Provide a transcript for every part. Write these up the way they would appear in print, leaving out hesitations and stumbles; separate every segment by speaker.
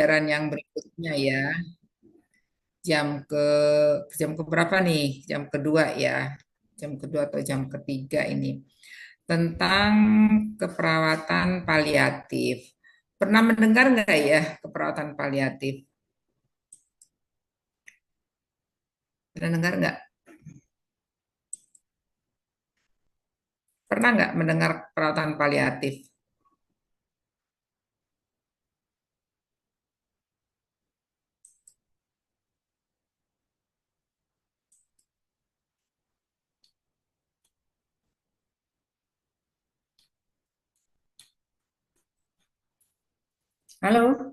Speaker 1: pembelajaran yang berikutnya ya. Jam ke jam ke berapa nih? Jam kedua ya. Jam kedua atau jam ketiga ini tentang keperawatan paliatif. Pernah mendengar nggak ya keperawatan paliatif? Pernah dengar nggak? Pernah nggak mendengar perawatan paliatif? Halo,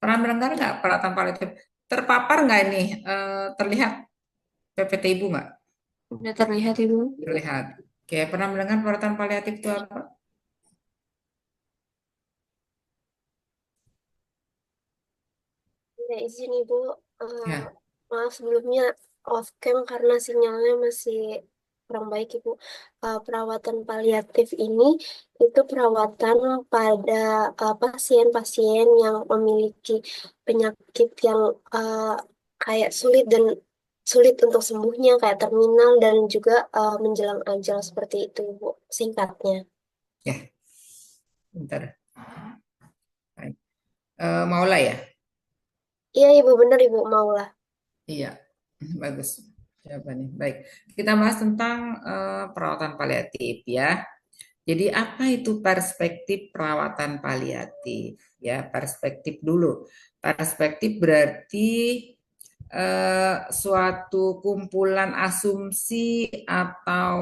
Speaker 1: pernah mendengar nggak perawatan paliatif? Terpapar nggak ini? Terlihat PPT Ibu nggak?
Speaker 2: Udah terlihat Ibu.
Speaker 1: Terlihat. Oke, pernah mendengar perawatan paliatif itu apa?
Speaker 2: Ya, izin Ibu, eh,
Speaker 1: Ya,
Speaker 2: maaf sebelumnya off cam karena sinyalnya masih kurang baik Ibu. Perawatan paliatif ini itu perawatan pada pasien-pasien yang memiliki penyakit yang eh, kayak sulit untuk sembuhnya, kayak terminal dan juga menjelang ajal seperti itu Ibu, singkatnya.
Speaker 1: ya, bentar. Baik. Maula ya?
Speaker 2: Iya Ibu, benar Ibu, maulah.
Speaker 1: Iya, bagus jawabannya. Baik, kita bahas tentang perawatan paliatif ya. Jadi apa itu perspektif perawatan paliatif? Ya, perspektif dulu. Perspektif berarti suatu kumpulan asumsi atau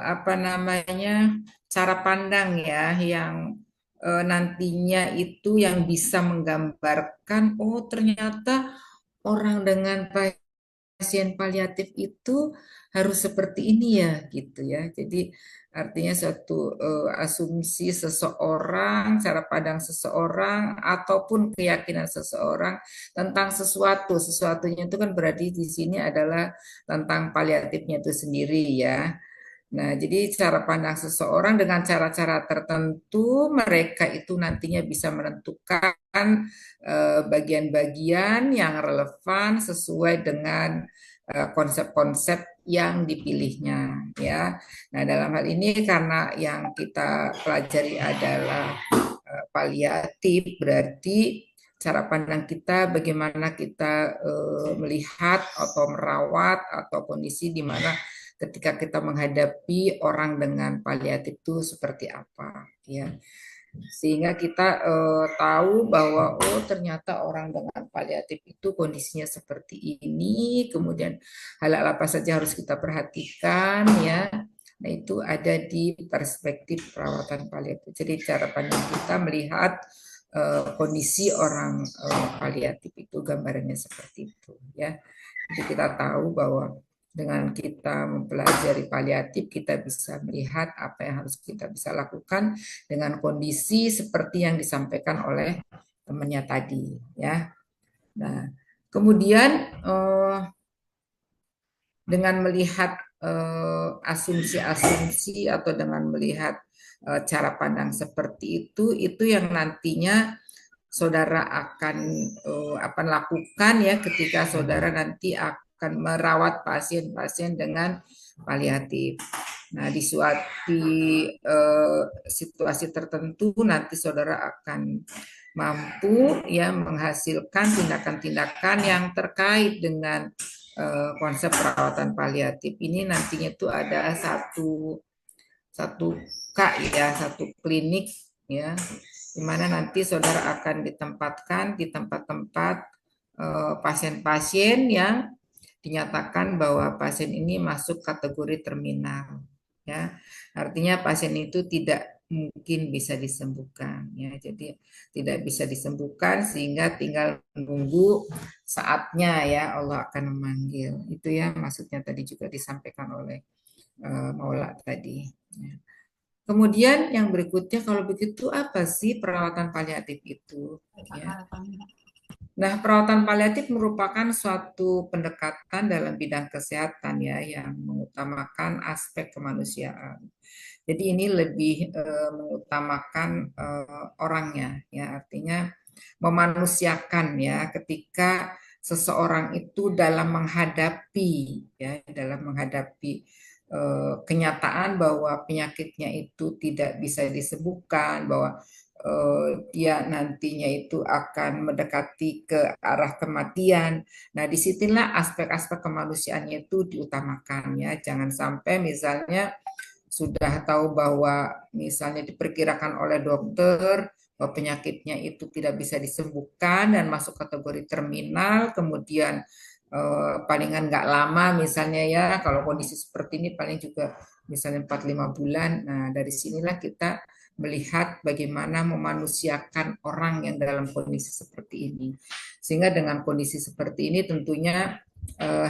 Speaker 1: apa namanya cara pandang ya yang nantinya itu yang bisa menggambarkan oh ternyata orang dengan pasien paliatif itu harus seperti ini ya gitu ya. Jadi artinya suatu asumsi seseorang, cara pandang seseorang ataupun keyakinan seseorang tentang sesuatu. Sesuatunya itu kan berarti di sini adalah tentang paliatifnya itu sendiri ya. Nah, jadi cara pandang seseorang dengan cara-cara tertentu, mereka itu nantinya bisa menentukan bagian-bagian yang relevan sesuai dengan konsep-konsep yang dipilihnya, ya. Nah, dalam hal ini karena yang kita pelajari adalah paliatif, berarti cara pandang kita bagaimana kita melihat atau merawat atau kondisi di mana ketika kita menghadapi orang dengan paliatif itu seperti apa ya sehingga kita tahu bahwa oh ternyata orang dengan paliatif itu kondisinya seperti ini kemudian hal-hal apa saja harus kita perhatikan ya. Nah, itu ada di perspektif perawatan paliatif. Jadi cara pandang kita melihat kondisi orang paliatif itu gambarannya seperti itu ya. Jadi kita tahu bahwa dengan kita mempelajari paliatif, kita bisa melihat apa yang harus kita bisa lakukan dengan kondisi seperti yang disampaikan oleh temannya tadi, ya. Nah, kemudian dengan melihat asumsi-asumsi atau dengan melihat cara pandang seperti itu yang nantinya saudara akan apa lakukan ya ketika saudara nanti akan merawat pasien-pasien dengan paliatif. Nah, di suatu situasi tertentu nanti saudara akan mampu ya menghasilkan tindakan-tindakan yang terkait dengan konsep perawatan paliatif. Ini nantinya tuh ada satu satu K ya, satu klinik ya, di mana nanti saudara akan ditempatkan di tempat-tempat pasien-pasien yang dinyatakan bahwa pasien ini masuk kategori terminal ya. Artinya pasien itu tidak mungkin bisa disembuhkan ya. Jadi tidak bisa disembuhkan sehingga tinggal menunggu saatnya ya Allah akan memanggil. Itu ya maksudnya tadi juga disampaikan oleh Maula tadi. Ya. Kemudian yang berikutnya kalau begitu apa sih perawatan paliatif itu? Ya. Nah, perawatan paliatif merupakan suatu pendekatan dalam bidang kesehatan ya yang mengutamakan aspek kemanusiaan. Jadi ini lebih mengutamakan orangnya ya artinya memanusiakan ya ketika seseorang itu dalam menghadapi kenyataan bahwa penyakitnya itu tidak bisa disembuhkan, bahwa dia nantinya itu akan mendekati ke arah kematian. Nah, disitulah aspek-aspek kemanusiaannya itu diutamakan ya. Jangan sampai misalnya sudah tahu bahwa misalnya diperkirakan oleh dokter bahwa penyakitnya itu tidak bisa disembuhkan dan masuk kategori terminal, kemudian palingan nggak lama misalnya ya, kalau kondisi seperti ini paling juga misalnya 4-5 bulan. Nah, dari sinilah kita melihat bagaimana memanusiakan orang yang dalam kondisi seperti ini. Sehingga dengan kondisi seperti ini tentunya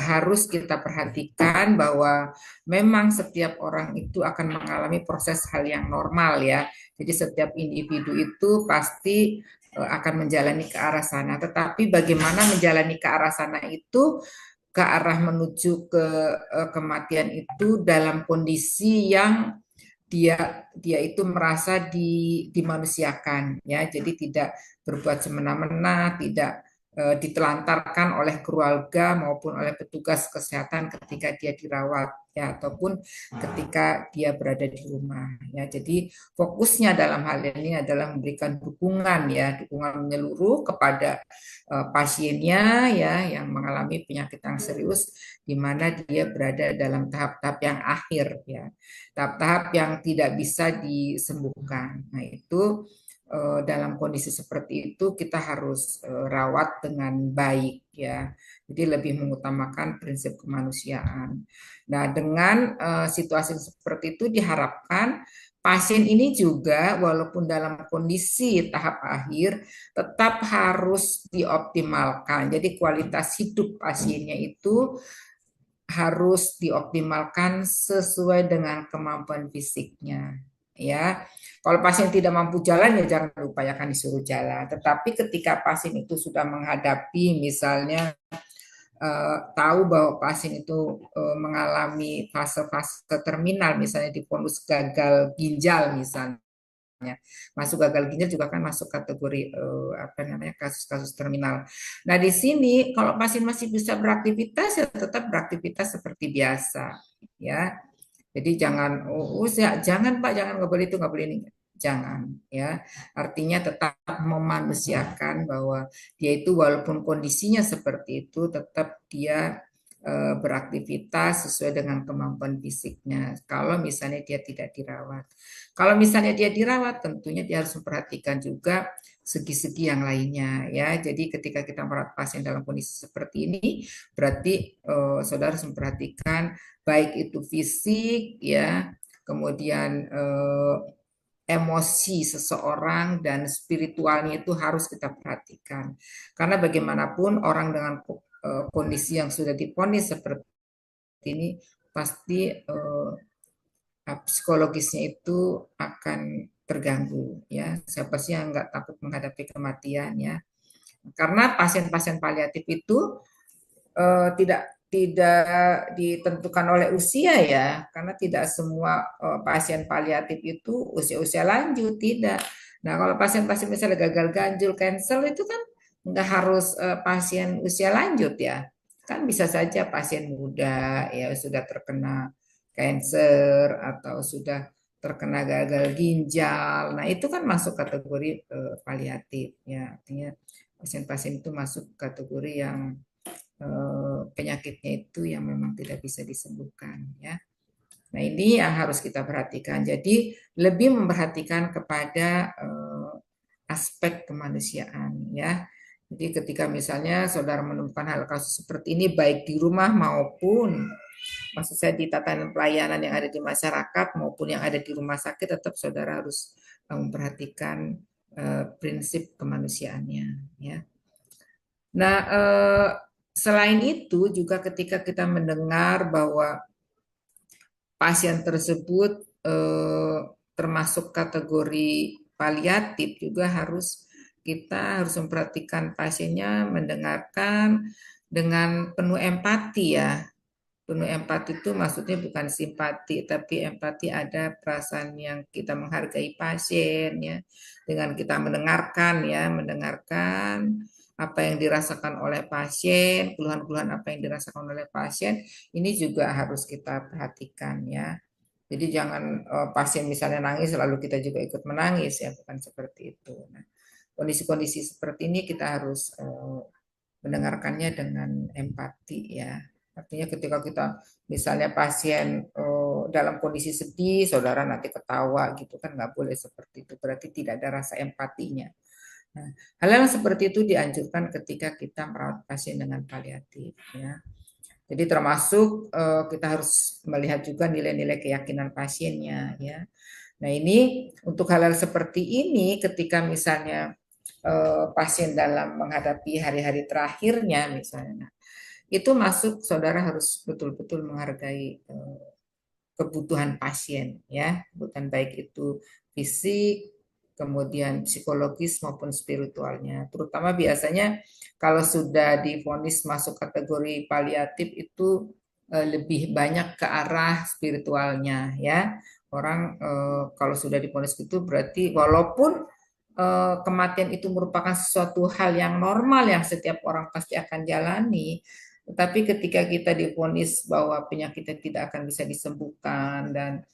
Speaker 1: harus kita perhatikan bahwa memang setiap orang itu akan mengalami proses hal yang normal ya. Jadi setiap individu itu pasti akan menjalani ke arah sana. Tetapi bagaimana menjalani ke arah sana itu, ke arah menuju ke kematian itu dalam kondisi yang dia itu merasa dimanusiakan ya. Jadi tidak berbuat semena-mena, tidak ditelantarkan oleh keluarga maupun oleh petugas kesehatan ketika dia dirawat ya, ataupun ketika dia berada di rumah ya. Jadi fokusnya dalam hal ini adalah memberikan dukungan ya, dukungan menyeluruh kepada pasiennya ya yang mengalami penyakit yang serius, di mana dia berada dalam tahap-tahap yang akhir ya, tahap-tahap yang tidak bisa disembuhkan. Nah, itu dalam kondisi seperti itu kita harus rawat dengan baik ya. Jadi lebih mengutamakan prinsip kemanusiaan. Nah, dengan situasi seperti itu diharapkan pasien ini juga walaupun dalam kondisi tahap akhir tetap harus dioptimalkan. Jadi kualitas hidup pasiennya itu harus dioptimalkan sesuai dengan kemampuan fisiknya ya. Kalau pasien tidak mampu jalan ya jangan upayakan disuruh jalan. Tetapi ketika pasien itu sudah menghadapi misalnya tahu bahwa pasien itu mengalami fase-fase terminal, misalnya difonus gagal ginjal misalnya. Masuk gagal ginjal juga kan masuk kategori apa namanya kasus-kasus terminal. Nah, di sini kalau pasien masih bisa beraktivitas ya tetap beraktivitas seperti biasa ya. Jadi jangan jangan Pak, jangan nggak boleh itu, nggak boleh ini. Jangan ya. Artinya tetap memanusiakan bahwa dia itu walaupun kondisinya seperti itu tetap dia beraktivitas sesuai dengan kemampuan fisiknya. Kalau misalnya dia tidak dirawat. Kalau misalnya dia dirawat, tentunya dia harus memperhatikan juga segi-segi yang lainnya ya. Jadi ketika kita merawat pasien dalam kondisi seperti ini, berarti saudara harus memperhatikan baik itu fisik ya, kemudian emosi seseorang dan spiritualnya itu harus kita perhatikan. Karena bagaimanapun orang dengan kondisi yang sudah diponis seperti ini pasti psikologisnya itu akan terganggu ya. Siapa sih yang nggak takut menghadapi kematian ya? Karena pasien-pasien paliatif itu tidak ditentukan oleh usia ya, karena tidak semua pasien paliatif itu usia-usia lanjut, tidak. Nah, kalau pasien-pasien misalnya gagal ginjal, cancer itu kan nggak harus pasien usia lanjut ya, kan bisa saja pasien muda ya sudah terkena cancer atau sudah terkena gagal ginjal. Nah, itu kan masuk kategori paliatif ya, artinya pasien-pasien itu masuk kategori yang penyakitnya itu yang memang tidak bisa disembuhkan ya. Nah, ini yang harus kita perhatikan. Jadi lebih memperhatikan kepada aspek kemanusiaan ya. Jadi ketika misalnya saudara menemukan hal kasus seperti ini baik di rumah maupun maksud saya di tatanan pelayanan yang ada di masyarakat maupun yang ada di rumah sakit, tetap saudara harus memperhatikan prinsip kemanusiaannya ya. Nah, selain itu juga ketika kita mendengar bahwa pasien tersebut termasuk kategori paliatif, juga kita harus memperhatikan pasiennya, mendengarkan dengan penuh empati ya. Penuh empati itu maksudnya bukan simpati, tapi empati ada perasaan yang kita menghargai pasien ya, dengan kita mendengarkan ya, mendengarkan apa yang dirasakan oleh pasien, keluhan-keluhan apa yang dirasakan oleh pasien, ini juga harus kita perhatikan ya. Jadi jangan pasien misalnya nangis lalu kita juga ikut menangis ya, bukan seperti itu. Nah, kondisi-kondisi seperti ini kita harus mendengarkannya dengan empati ya. Artinya ketika kita misalnya pasien dalam kondisi sedih, saudara nanti ketawa gitu kan nggak boleh seperti itu. Berarti tidak ada rasa empatinya. Nah, hal yang seperti itu dianjurkan ketika kita merawat pasien dengan paliatif ya. Jadi termasuk kita harus melihat juga nilai-nilai keyakinan pasiennya ya. Nah ini untuk hal-hal seperti ini ketika misalnya pasien dalam menghadapi hari-hari terakhirnya misalnya, itu masuk saudara harus betul-betul menghargai kebutuhan pasien ya, kebutuhan baik itu fisik, kemudian psikologis maupun spiritualnya. Terutama biasanya kalau sudah divonis masuk kategori paliatif itu lebih banyak ke arah spiritualnya ya. Orang kalau sudah divonis itu berarti walaupun kematian itu merupakan sesuatu hal yang normal yang setiap orang pasti akan jalani, tetapi ketika kita divonis bahwa penyakitnya tidak akan bisa disembuhkan dan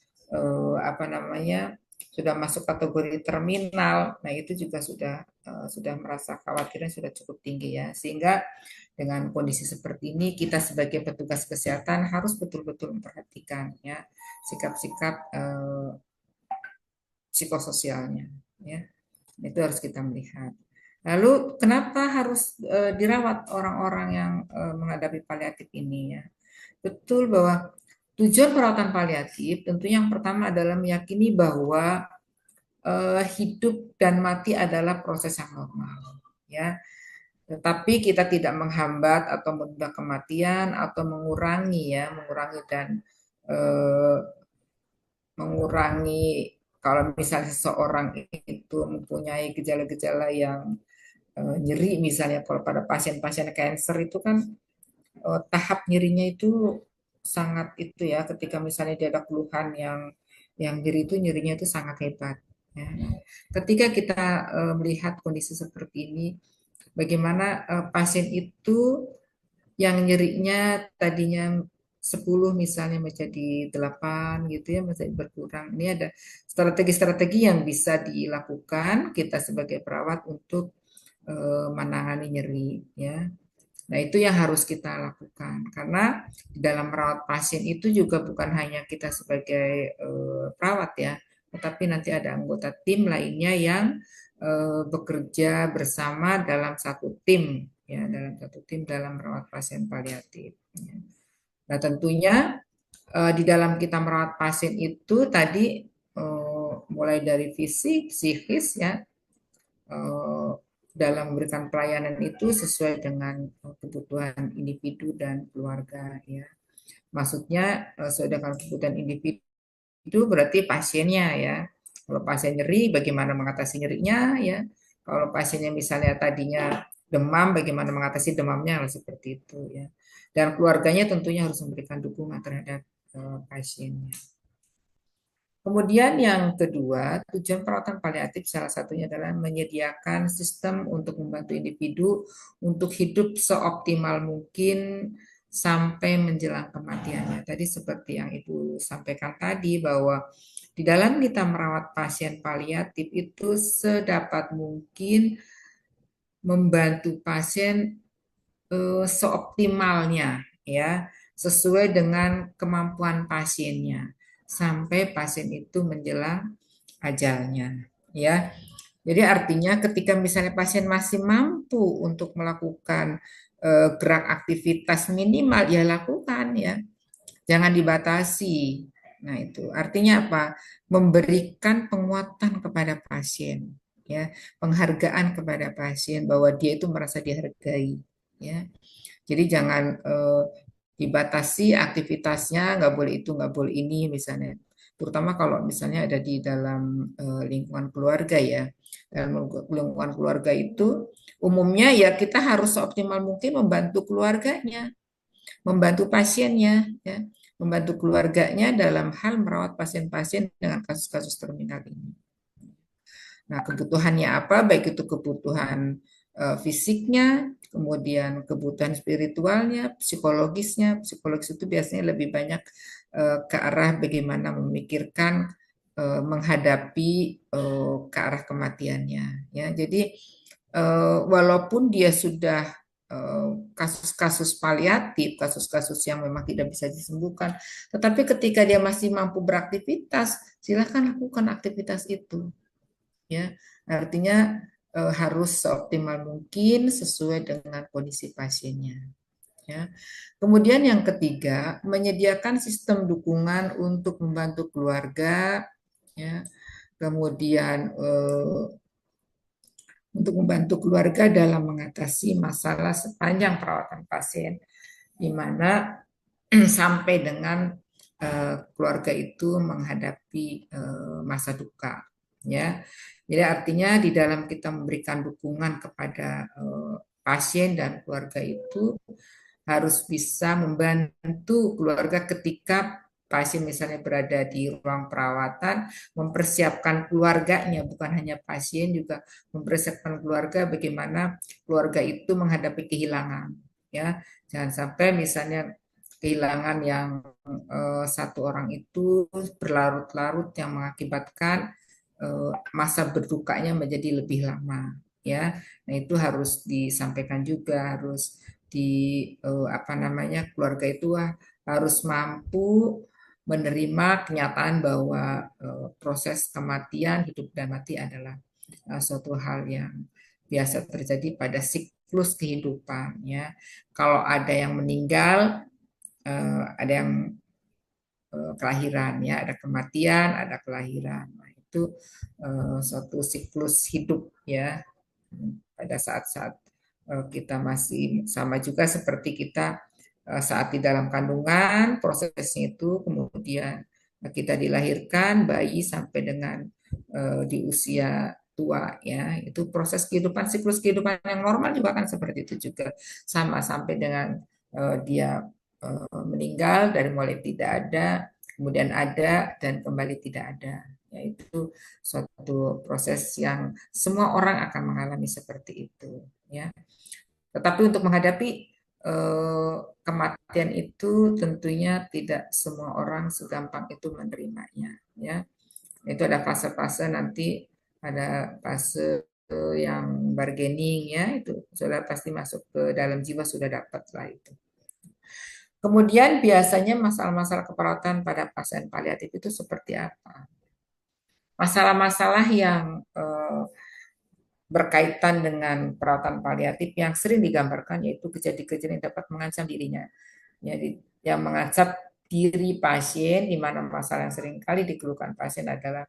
Speaker 1: apa namanya sudah masuk kategori terminal, nah itu juga sudah merasa khawatirnya sudah cukup tinggi ya, sehingga dengan kondisi seperti ini kita sebagai petugas kesehatan harus betul-betul memperhatikan ya sikap-sikap psikososialnya ya. Itu harus kita melihat. Lalu kenapa harus dirawat orang-orang yang menghadapi paliatif ini ya? Betul bahwa tujuan perawatan paliatif tentunya yang pertama adalah meyakini bahwa hidup dan mati adalah proses yang normal ya. Tetapi kita tidak menghambat atau menunda kematian atau mengurangi dan eh, mengurangi kalau misalnya seseorang itu mempunyai gejala-gejala yang nyeri misalnya kalau pada pasien-pasien kanker itu kan tahap nyerinya itu sangat itu ya ketika misalnya dia ada keluhan yang nyeri itu nyerinya itu sangat hebat ya. Ketika kita melihat kondisi seperti ini bagaimana pasien itu yang nyerinya tadinya 10 misalnya menjadi 8 gitu ya, menjadi berkurang. Ini ada strategi-strategi yang bisa dilakukan kita sebagai perawat untuk menangani nyeri ya. Nah, itu yang harus kita lakukan karena di dalam merawat pasien itu juga bukan hanya kita sebagai perawat ya, tetapi nanti ada anggota tim lainnya yang bekerja bersama dalam satu tim ya, dalam satu tim dalam merawat pasien paliatif. Ya. Nah, tentunya di dalam kita merawat pasien itu tadi mulai dari fisik, psikis ya, dalam memberikan pelayanan itu sesuai dengan kebutuhan individu dan keluarga ya. Maksudnya sesuai dengan kebutuhan individu berarti pasiennya ya. Kalau pasien nyeri bagaimana mengatasi nyerinya ya. Kalau pasiennya misalnya tadinya demam bagaimana mengatasi demamnya seperti itu ya. Dan keluarganya tentunya harus memberikan dukungan terhadap pasiennya. Kemudian yang kedua, tujuan perawatan paliatif salah satunya adalah menyediakan sistem untuk membantu individu untuk hidup seoptimal mungkin sampai menjelang kematiannya. Tadi seperti yang Ibu sampaikan tadi bahwa di dalam kita merawat pasien paliatif itu sedapat mungkin membantu pasien seoptimalnya ya, sesuai dengan kemampuan pasiennya sampai pasien itu menjelang ajalnya ya. Jadi artinya ketika misalnya pasien masih mampu untuk melakukan gerak aktivitas minimal ya lakukan ya. Jangan dibatasi. Nah, itu artinya apa? Memberikan penguatan kepada pasien ya, penghargaan kepada pasien bahwa dia itu merasa dihargai ya. Jadi jangan dibatasi aktivitasnya, nggak boleh itu, nggak boleh ini misalnya. Terutama kalau misalnya ada di dalam lingkungan keluarga ya. Dalam lingkungan keluarga itu umumnya ya kita harus seoptimal mungkin membantu keluarganya. membantu pasiennya, ya, membantu keluarganya dalam hal merawat pasien-pasien dengan kasus-kasus terminal ini. Nah, kebutuhannya apa? Baik itu kebutuhan fisiknya, kemudian kebutuhan spiritualnya, psikologisnya. Psikologis itu biasanya lebih banyak ke arah bagaimana memikirkan menghadapi ke arah kematiannya. Ya, jadi walaupun dia sudah kasus-kasus paliatif, kasus-kasus yang memang tidak bisa disembuhkan, tetapi ketika dia masih mampu beraktivitas, silakan lakukan aktivitas itu, ya. Artinya harus seoptimal mungkin sesuai dengan kondisi pasiennya, ya. Kemudian yang ketiga, menyediakan sistem dukungan untuk membantu keluarga, ya. Kemudian untuk membantu keluarga dalam mengatasi masalah sepanjang perawatan pasien, di mana sampai dengan keluarga itu menghadapi masa duka, ya. Jadi artinya di dalam kita memberikan dukungan kepada pasien dan keluarga itu harus bisa membantu keluarga ketika pasien misalnya berada di ruang perawatan, mempersiapkan keluarganya, bukan hanya pasien, juga mempersiapkan keluarga bagaimana keluarga itu menghadapi kehilangan, ya. Jangan sampai misalnya kehilangan yang satu orang itu berlarut-larut yang mengakibatkan masa berdukanya menjadi lebih lama, ya. Nah, itu harus disampaikan juga, harus di apa namanya, keluarga itu harus mampu menerima kenyataan bahwa proses kematian, hidup dan mati adalah suatu hal yang biasa terjadi pada siklus kehidupan, ya. Kalau ada yang meninggal, ada yang kelahiran, ya, ada kematian, ada kelahiran. Nah, itu suatu siklus hidup, ya. Pada saat-saat kita masih sama juga seperti kita saat di dalam kandungan, prosesnya itu kemudian kita dilahirkan bayi sampai dengan di usia tua, ya. Itu proses kehidupan, siklus kehidupan yang normal juga kan seperti itu juga, sama sampai dengan dia meninggal, dari mulai tidak ada, kemudian ada, dan kembali tidak ada. Yaitu suatu proses yang semua orang akan mengalami seperti itu, ya. Tetapi untuk menghadapi kematian itu tentunya tidak semua orang segampang itu menerimanya, ya. Itu ada fase-fase, nanti ada fase yang bargaining, ya, itu sudah pasti masuk ke dalam jiwa, sudah dapat lah itu. Kemudian biasanya masalah-masalah keperawatan pada pasien paliatif itu seperti apa? Masalah-masalah yang berkaitan dengan perawatan paliatif yang sering digambarkan yaitu kejadian-kejadian yang dapat mengancam dirinya. Jadi yang mengancam diri pasien, di mana masalah yang sering kali dikeluhkan pasien adalah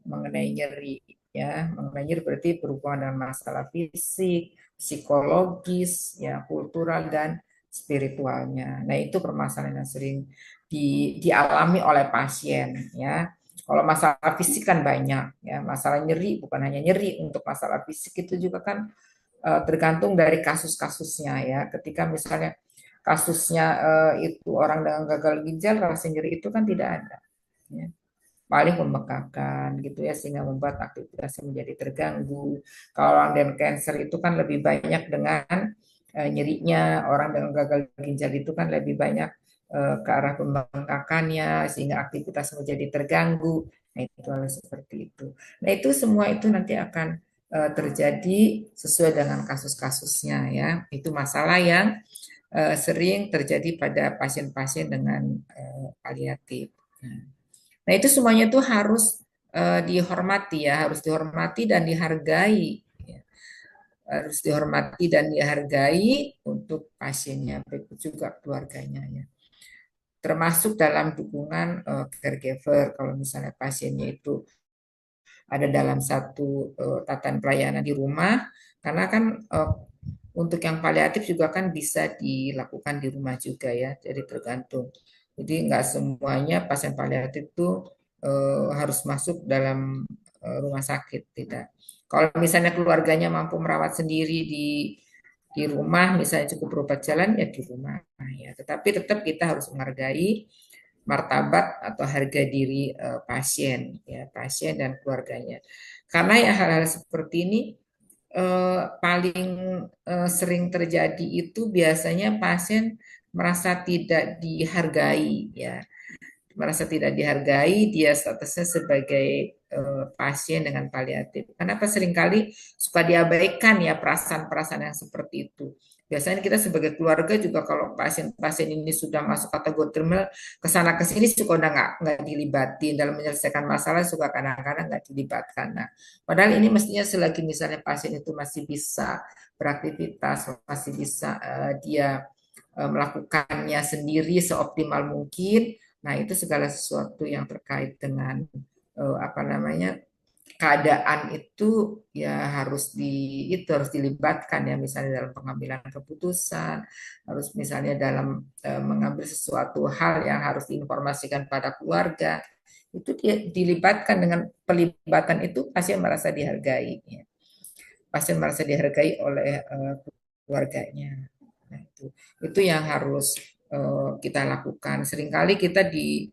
Speaker 1: mengenai nyeri, ya. Mengenai nyeri berarti berhubungan dengan masalah fisik, psikologis, ya, kultural dan spiritualnya. Nah, itu permasalahan yang sering dialami oleh pasien, ya. Kalau masalah fisik kan banyak, ya. Masalah nyeri bukan hanya nyeri, untuk masalah fisik itu juga kan tergantung dari kasus-kasusnya, ya. Ketika misalnya kasusnya itu orang dengan gagal ginjal, rasa nyeri itu kan tidak ada, ya. Paling membengkakkan gitu, ya, sehingga membuat aktivitasnya menjadi terganggu. Kalau orang dengan cancer itu kan lebih banyak dengan nyerinya, orang dengan gagal ginjal itu kan lebih banyak ke arah pembengkakannya sehingga aktivitas menjadi terganggu. Nah, itu hal seperti itu. Nah, itu semua itu nanti akan terjadi sesuai dengan kasus-kasusnya, ya. Itu masalah yang sering terjadi pada pasien-pasien dengan paliatif. Nah, itu semuanya itu harus dihormati, ya, harus dihormati dan dihargai, ya. Harus dihormati dan dihargai untuk pasiennya, begitu juga keluarganya, ya. Termasuk dalam dukungan caregiver kalau misalnya pasiennya itu ada dalam satu tatanan pelayanan di rumah, karena kan untuk yang paliatif juga kan bisa dilakukan di rumah juga, ya, jadi tergantung. Jadi nggak semuanya pasien paliatif itu harus masuk dalam rumah sakit, tidak. Kalau misalnya keluarganya mampu merawat sendiri di di rumah misalnya cukup berobat jalan ya di rumah ya. Tetapi tetap kita harus menghargai martabat atau harga diri pasien ya, pasien dan keluarganya. Karena ya hal-hal seperti ini paling sering terjadi itu biasanya pasien merasa tidak dihargai ya, merasa tidak dihargai, dia statusnya sebagai pasien dengan paliatif. Kenapa seringkali suka diabaikan ya perasaan-perasaan yang seperti itu. Biasanya kita sebagai keluarga juga kalau pasien-pasien ini sudah masuk kategori terminal, kesana kesini suka udah nggak dilibatin dalam menyelesaikan masalah, suka kadang-kadang nggak dilibatkan. Nah, padahal ini mestinya selagi misalnya pasien itu masih bisa beraktivitas, masih bisa dia melakukannya sendiri seoptimal mungkin. Nah, itu segala sesuatu yang terkait dengan apa namanya keadaan itu ya harus dilibatkan ya misalnya dalam pengambilan keputusan, harus misalnya dalam mengambil sesuatu hal yang harus diinformasikan pada keluarga. Itu dia dilibatkan dengan pelibatan itu pasien merasa dihargai ya. Pasien merasa dihargai oleh keluarganya. Nah, itu yang harus kita lakukan. Seringkali kita di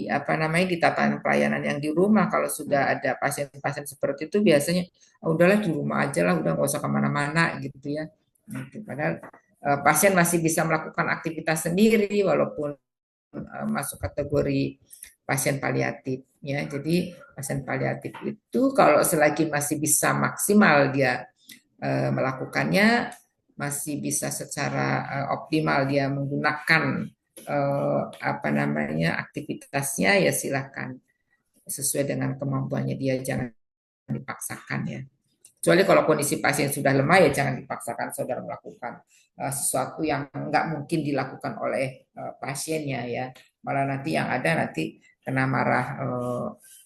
Speaker 1: apa namanya di tatanan pelayanan yang di rumah kalau sudah ada pasien-pasien seperti itu biasanya udahlah di rumah aja lah, udah nggak usah kemana-mana gitu ya. Gitu. Padahal pasien masih bisa melakukan aktivitas sendiri walaupun masuk kategori pasien paliatif ya. Jadi pasien paliatif itu kalau selagi masih bisa maksimal dia melakukannya, masih bisa secara optimal dia menggunakan apa namanya aktivitasnya ya silakan sesuai dengan kemampuannya dia, jangan dipaksakan ya. Kecuali kalau kondisi pasien sudah lemah ya jangan dipaksakan saudara melakukan sesuatu yang nggak mungkin dilakukan oleh pasiennya ya. Malah nanti yang ada nanti kena marah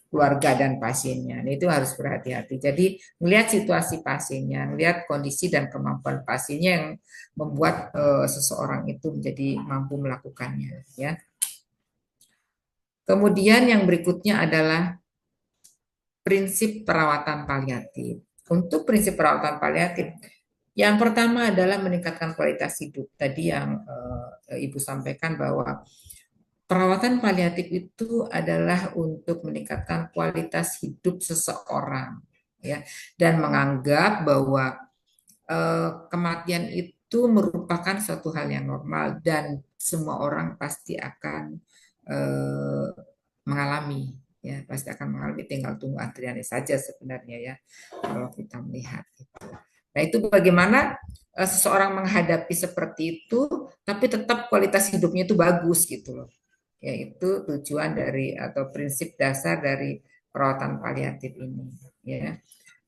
Speaker 1: keluarga dan pasiennya. Nah, itu harus berhati-hati. Jadi melihat situasi pasiennya, melihat kondisi dan kemampuan pasiennya yang membuat seseorang itu menjadi mampu melakukannya ya. Kemudian yang berikutnya adalah prinsip perawatan paliatif. Untuk prinsip perawatan paliatif, yang pertama adalah meningkatkan kualitas hidup. Tadi yang Ibu sampaikan bahwa perawatan paliatif itu adalah untuk meningkatkan kualitas hidup seseorang, ya, dan menganggap bahwa kematian itu merupakan suatu hal yang normal dan semua orang pasti akan eh, mengalami, ya, pasti akan mengalami, tinggal tunggu antriannya saja sebenarnya ya, kalau kita melihat itu. Nah, itu bagaimana seseorang menghadapi seperti itu, tapi tetap kualitas hidupnya itu bagus gitu loh. Yaitu tujuan dari atau prinsip dasar dari perawatan paliatif ini. Ya.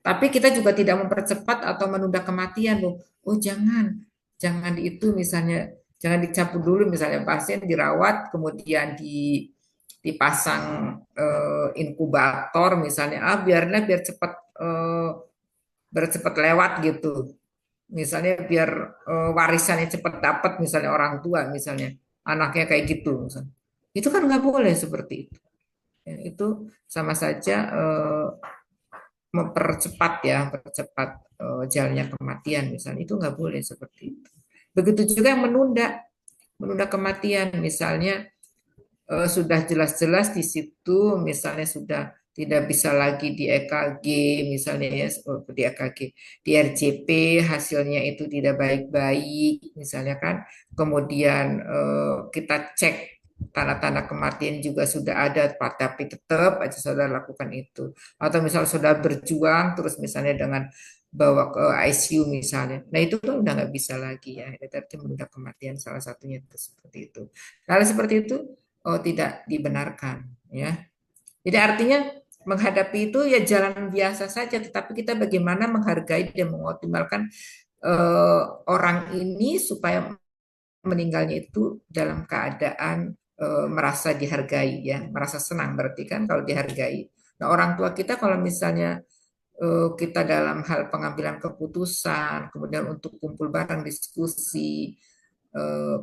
Speaker 1: Tapi kita juga tidak mempercepat atau menunda kematian loh. Oh jangan, jangan itu misalnya, jangan dicabut dulu misalnya pasien dirawat kemudian dipasang inkubator misalnya, biar cepat lewat gitu. Misalnya biar warisannya cepat dapat misalnya orang tua misalnya anaknya kayak gitu misalnya. Itu kan nggak boleh seperti itu. Ya, itu sama saja mempercepat jalannya kematian misalnya, itu nggak boleh seperti itu. Begitu juga yang menunda kematian misalnya sudah jelas-jelas di situ misalnya sudah tidak bisa lagi di EKG misalnya ya, di EKG di RCP hasilnya itu tidak baik-baik misalnya kan, kemudian kita cek tanda-tanda kematian juga sudah ada tapi tetap aja saudara lakukan itu, atau misalnya sudah berjuang terus misalnya dengan bawa ke ICU misalnya, nah itu kan udah nggak bisa lagi ya, itu artinya menunda kematian salah satunya itu seperti itu. Hal seperti itu tidak dibenarkan ya. Jadi artinya menghadapi itu ya jalan biasa saja, tetapi kita bagaimana menghargai dan mengoptimalkan orang ini supaya meninggalnya itu dalam keadaan merasa dihargai ya, merasa senang berarti kan kalau dihargai. Nah, orang tua kita kalau misalnya kita dalam hal pengambilan keputusan, kemudian untuk kumpul bareng diskusi,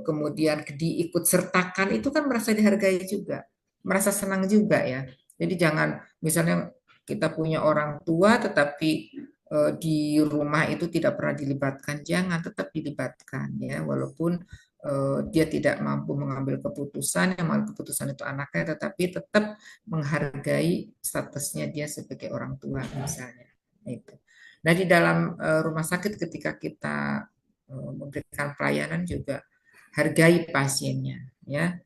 Speaker 1: kemudian diikut sertakan itu kan merasa dihargai juga, merasa senang juga ya. Jadi jangan misalnya kita punya orang tua tetapi di rumah itu tidak pernah dilibatkan, jangan, tetap dilibatkan ya, walaupun dia tidak mampu mengambil keputusan, yang mengambil keputusan itu anaknya, tetapi tetap menghargai statusnya dia sebagai orang tua misalnya. Itu. Nah di dalam rumah sakit ketika kita memberikan pelayanan juga hargai pasiennya ya.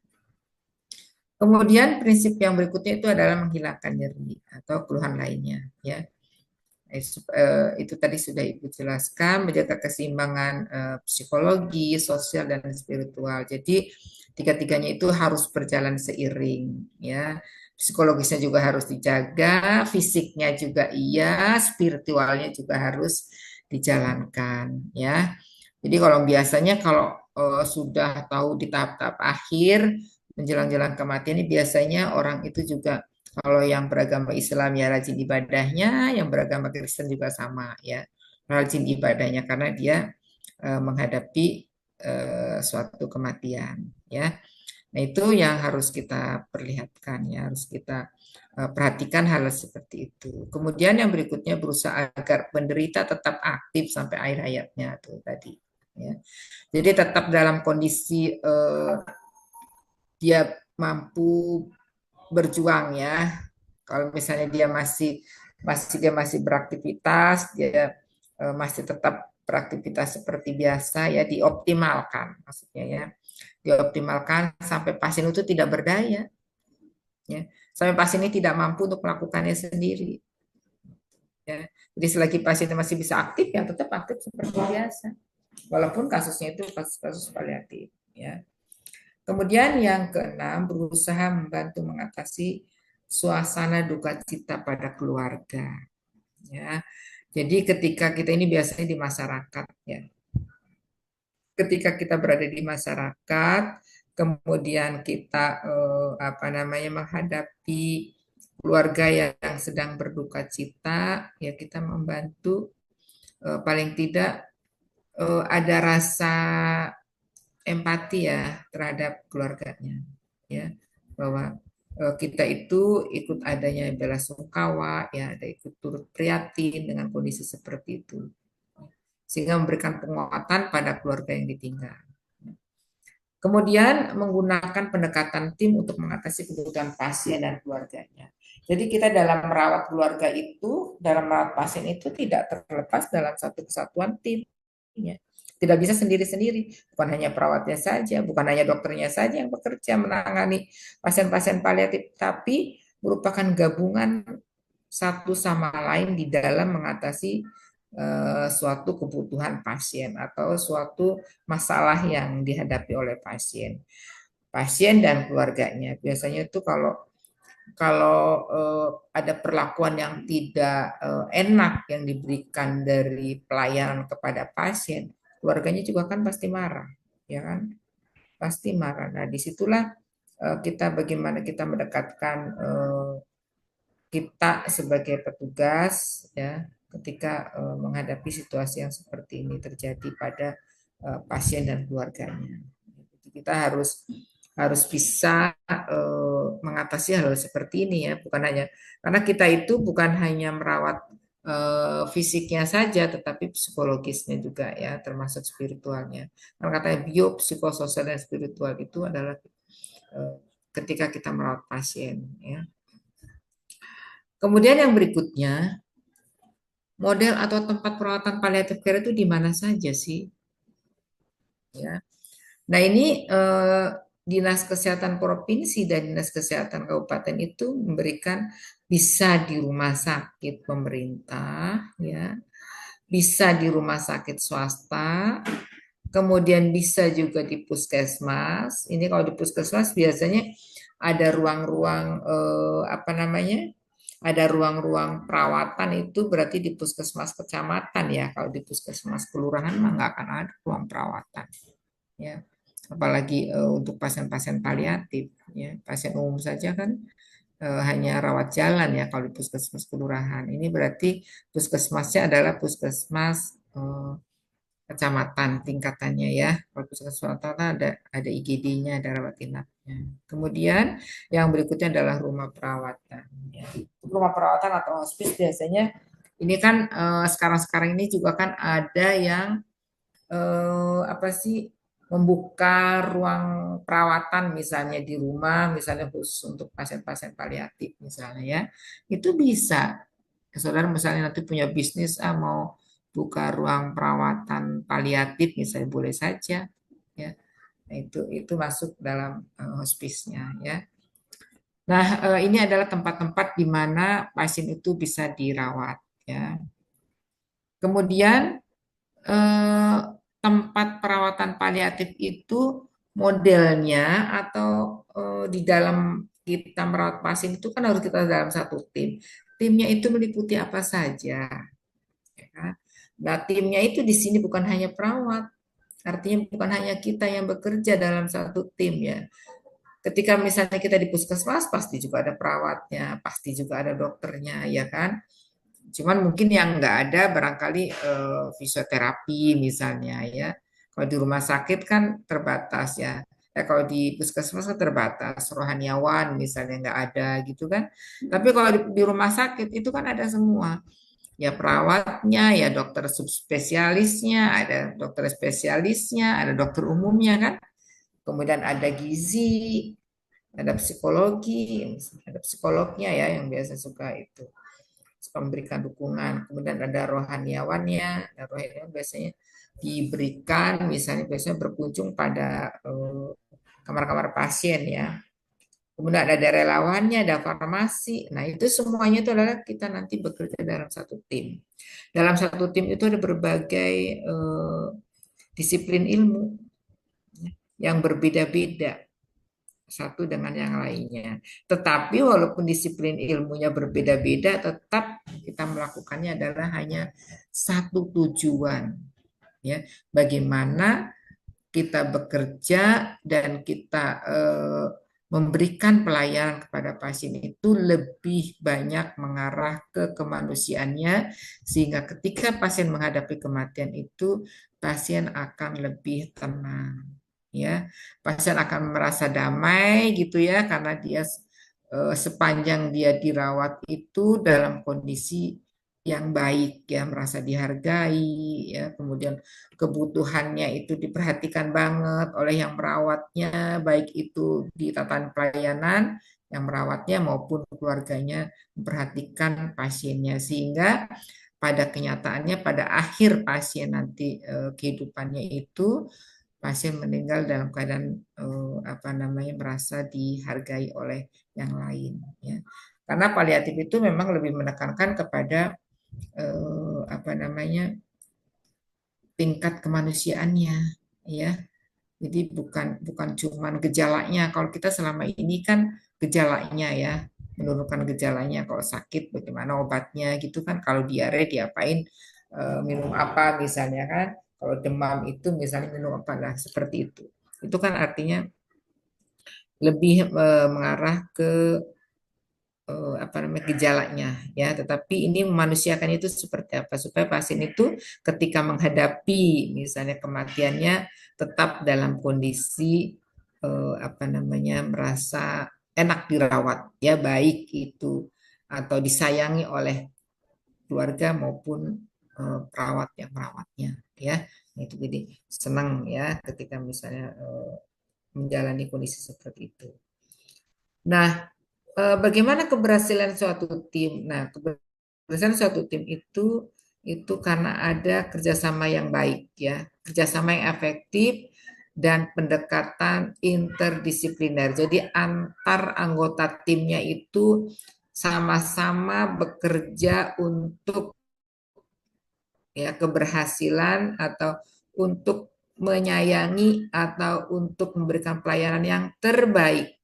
Speaker 1: Kemudian prinsip yang berikutnya itu adalah menghilangkan nyeri atau keluhan lainnya ya. Itu tadi sudah Ibu jelaskan, menjaga keseimbangan psikologi, sosial, dan spiritual. Jadi tiga-tiganya itu harus berjalan seiring, ya. Psikologisnya juga harus dijaga, fisiknya juga iya, spiritualnya juga harus dijalankan, ya. Jadi kalau biasanya kalau sudah tahu di tahap-tahap akhir menjelang-jelang kematian ini biasanya orang itu juga kalau yang beragama Islam ya rajin ibadahnya, yang beragama Kristen juga sama ya, rajin ibadahnya karena dia menghadapi suatu kematian ya. Nah, itu yang harus kita perlihatkan ya, harus kita perhatikan hal seperti itu. Kemudian yang berikutnya berusaha agar penderita tetap aktif sampai akhir hayatnya tuh tadi ya. Jadi tetap dalam kondisi dia mampu berjuang ya. Kalau misalnya dia masih beraktivitas, dia masih tetap beraktivitas seperti biasa ya, dioptimalkan maksudnya ya. Dioptimalkan sampai pasien itu tidak berdaya ya. Sampai pasien ini tidak mampu untuk melakukannya sendiri ya. Jadi selagi pasien masih bisa aktif ya tetap aktif seperti biasa. Walaupun kasusnya itu kasus-kasus paliatif ya. Kemudian yang keenam, berusaha membantu mengatasi suasana duka cita pada keluarga. Ya, jadi ketika kita ini biasanya di masyarakat, ya, ketika kita berada di masyarakat, kemudian kita apa namanya menghadapi keluarga yang sedang berduka cita, ya kita membantu paling tidak ada rasa empati ya terhadap keluarganya ya bahwa kita itu ikut adanya belasungkawa ya ada ikut turut prihatin dengan kondisi seperti itu sehingga memberikan penguatan pada keluarga yang ditinggal. Kemudian menggunakan pendekatan tim untuk mengatasi kebutuhan pasien dan keluarganya. Jadi kita dalam merawat keluarga itu, dalam merawat pasien itu tidak terlepas dalam satu kesatuan tim. Ya. Tidak bisa sendiri-sendiri, bukan hanya perawatnya saja, bukan hanya dokternya saja yang bekerja menangani pasien-pasien paliatif, tapi merupakan gabungan satu sama lain di dalam mengatasi suatu kebutuhan pasien atau suatu masalah yang dihadapi oleh pasien dan keluarganya. Biasanya itu kalau kalau ada perlakuan yang tidak enak yang diberikan dari pelayanan kepada pasien, keluarganya juga kan pasti marah, ya kan? Pasti marah. Nah, disitulah kita bagaimana kita mendekatkan kita sebagai petugas, ya, ketika menghadapi situasi yang seperti ini terjadi pada pasien dan keluarganya. Kita harus bisa mengatasi hal seperti ini ya, bukan hanya karena kita itu bukan hanya merawat fisiknya saja, tetapi psikologisnya juga ya, termasuk spiritualnya. Karena katanya biopsikososial dan spiritual itu adalah ketika kita merawat pasien ya. Kemudian yang berikutnya, model atau tempat perawatan paliatif care itu di mana saja sih? Ya. Nah, ini Dinas Kesehatan Provinsi dan Dinas Kesehatan Kabupaten itu memberikan bisa di rumah sakit pemerintah, ya, bisa di rumah sakit swasta, kemudian bisa juga di puskesmas. Ini kalau di puskesmas biasanya ada ruang-ruang apa namanya? Ada ruang-ruang perawatan itu berarti di puskesmas kecamatan ya. Kalau di puskesmas kelurahan mah nggak akan ada ruang perawatan. Ya, apalagi untuk pasien-pasien paliatif ya pasien umum saja kan hanya rawat jalan ya kalau di puskesmas kelurahan ini berarti puskesmasnya adalah puskesmas kecamatan tingkatannya ya kalau puskesmas ada IGD-nya ada rawat inapnya kemudian yang berikutnya adalah rumah perawatan ya. Rumah perawatan atau hospice biasanya Ini kan sekarang-sekarang ini juga kan ada yang apa sih, membuka ruang perawatan misalnya di rumah, misalnya khusus untuk pasien-pasien paliatif misalnya ya, itu bisa. Saudara misalnya nanti punya bisnis mau buka ruang perawatan paliatif misalnya boleh saja ya. Nah, itu masuk dalam hospice-nya ya. Nah, ini adalah tempat-tempat di mana pasien itu bisa dirawat ya. Kemudian eh, tempat perawatan paliatif itu modelnya atau di dalam kita merawat pasien itu kan harus kita dalam satu tim. Timnya itu meliputi apa saja, ya kan? Nah, timnya itu di sini bukan hanya perawat, artinya bukan hanya kita yang bekerja dalam satu tim ya. Ketika misalnya kita di puskesmas, pasti juga ada perawatnya, pasti juga ada dokternya, ya kan? Cuman mungkin yang nggak ada barangkali fisioterapi misalnya ya. Kalau di rumah sakit kan terbatas ya. Kalau di puskesmas kan terbatas, rohaniawan misalnya nggak ada gitu kan. Tapi kalau di rumah sakit itu kan ada semua. Ya perawatnya, ya dokter subspesialisnya, ada dokter spesialisnya, ada dokter umumnya kan. Kemudian ada gizi, ada psikologi, ada psikolognya ya yang biasa suka itu suka memberikan dukungan. Kemudian ada rohaniawannya, dan rohaniawan biasanya diberikan, misalnya biasanya berkunjung pada kamar-kamar pasien ya. Kemudian ada relawannya, ada farmasi. Nah itu semuanya itu adalah kita nanti bekerja dalam satu tim. Dalam satu tim itu ada berbagai disiplin ilmu yang berbeda-beda satu dengan yang lainnya. Tetapi walaupun disiplin ilmunya berbeda-beda, tetap kita melakukannya adalah hanya satu tujuan, ya. Bagaimana kita bekerja dan kita memberikan pelayanan kepada pasien itu lebih banyak mengarah ke kemanusiaannya, sehingga ketika pasien menghadapi kematian itu, pasien akan lebih tenang ya, pasien akan merasa damai gitu ya karena dia sepanjang dia dirawat itu dalam kondisi yang baik ya, merasa dihargai ya, kemudian kebutuhannya itu diperhatikan banget oleh yang merawatnya, baik itu di tatanan pelayanan yang merawatnya maupun keluarganya memperhatikan pasiennya, sehingga pada kenyataannya pada akhir pasien nanti kehidupannya itu pasien meninggal dalam keadaan apa namanya merasa dihargai oleh yang lain ya. Karena paliatif itu memang lebih menekankan kepada apa namanya tingkat kemanusiaannya ya. Jadi bukan bukan cuman gejalanya. Kalau kita selama ini kan gejalanya ya, menurunkan gejalanya. Kalau sakit bagaimana obatnya gitu kan. Kalau diare diapain, minum apa misalnya kan. Kalau demam itu misalnya minum apa lah seperti itu. Itu kan artinya lebih mengarah ke apa namanya gejalanya ya, tetapi ini memanusiakan itu seperti apa supaya pasien itu ketika menghadapi misalnya kematiannya tetap dalam kondisi apa namanya merasa enak dirawat ya, baik itu atau disayangi oleh keluarga maupun perawat yang merawatnya ya. Nah, itu jadi senang ya ketika misalnya menjalani kondisi seperti itu. Nah, bagaimana keberhasilan suatu tim? Nah, keberhasilan suatu tim itu karena ada kerjasama yang baik ya, kerjasama yang efektif dan pendekatan interdisipliner. Jadi antar anggota timnya itu sama-sama bekerja untuk ya keberhasilan atau untuk menyayangi atau untuk memberikan pelayanan yang terbaik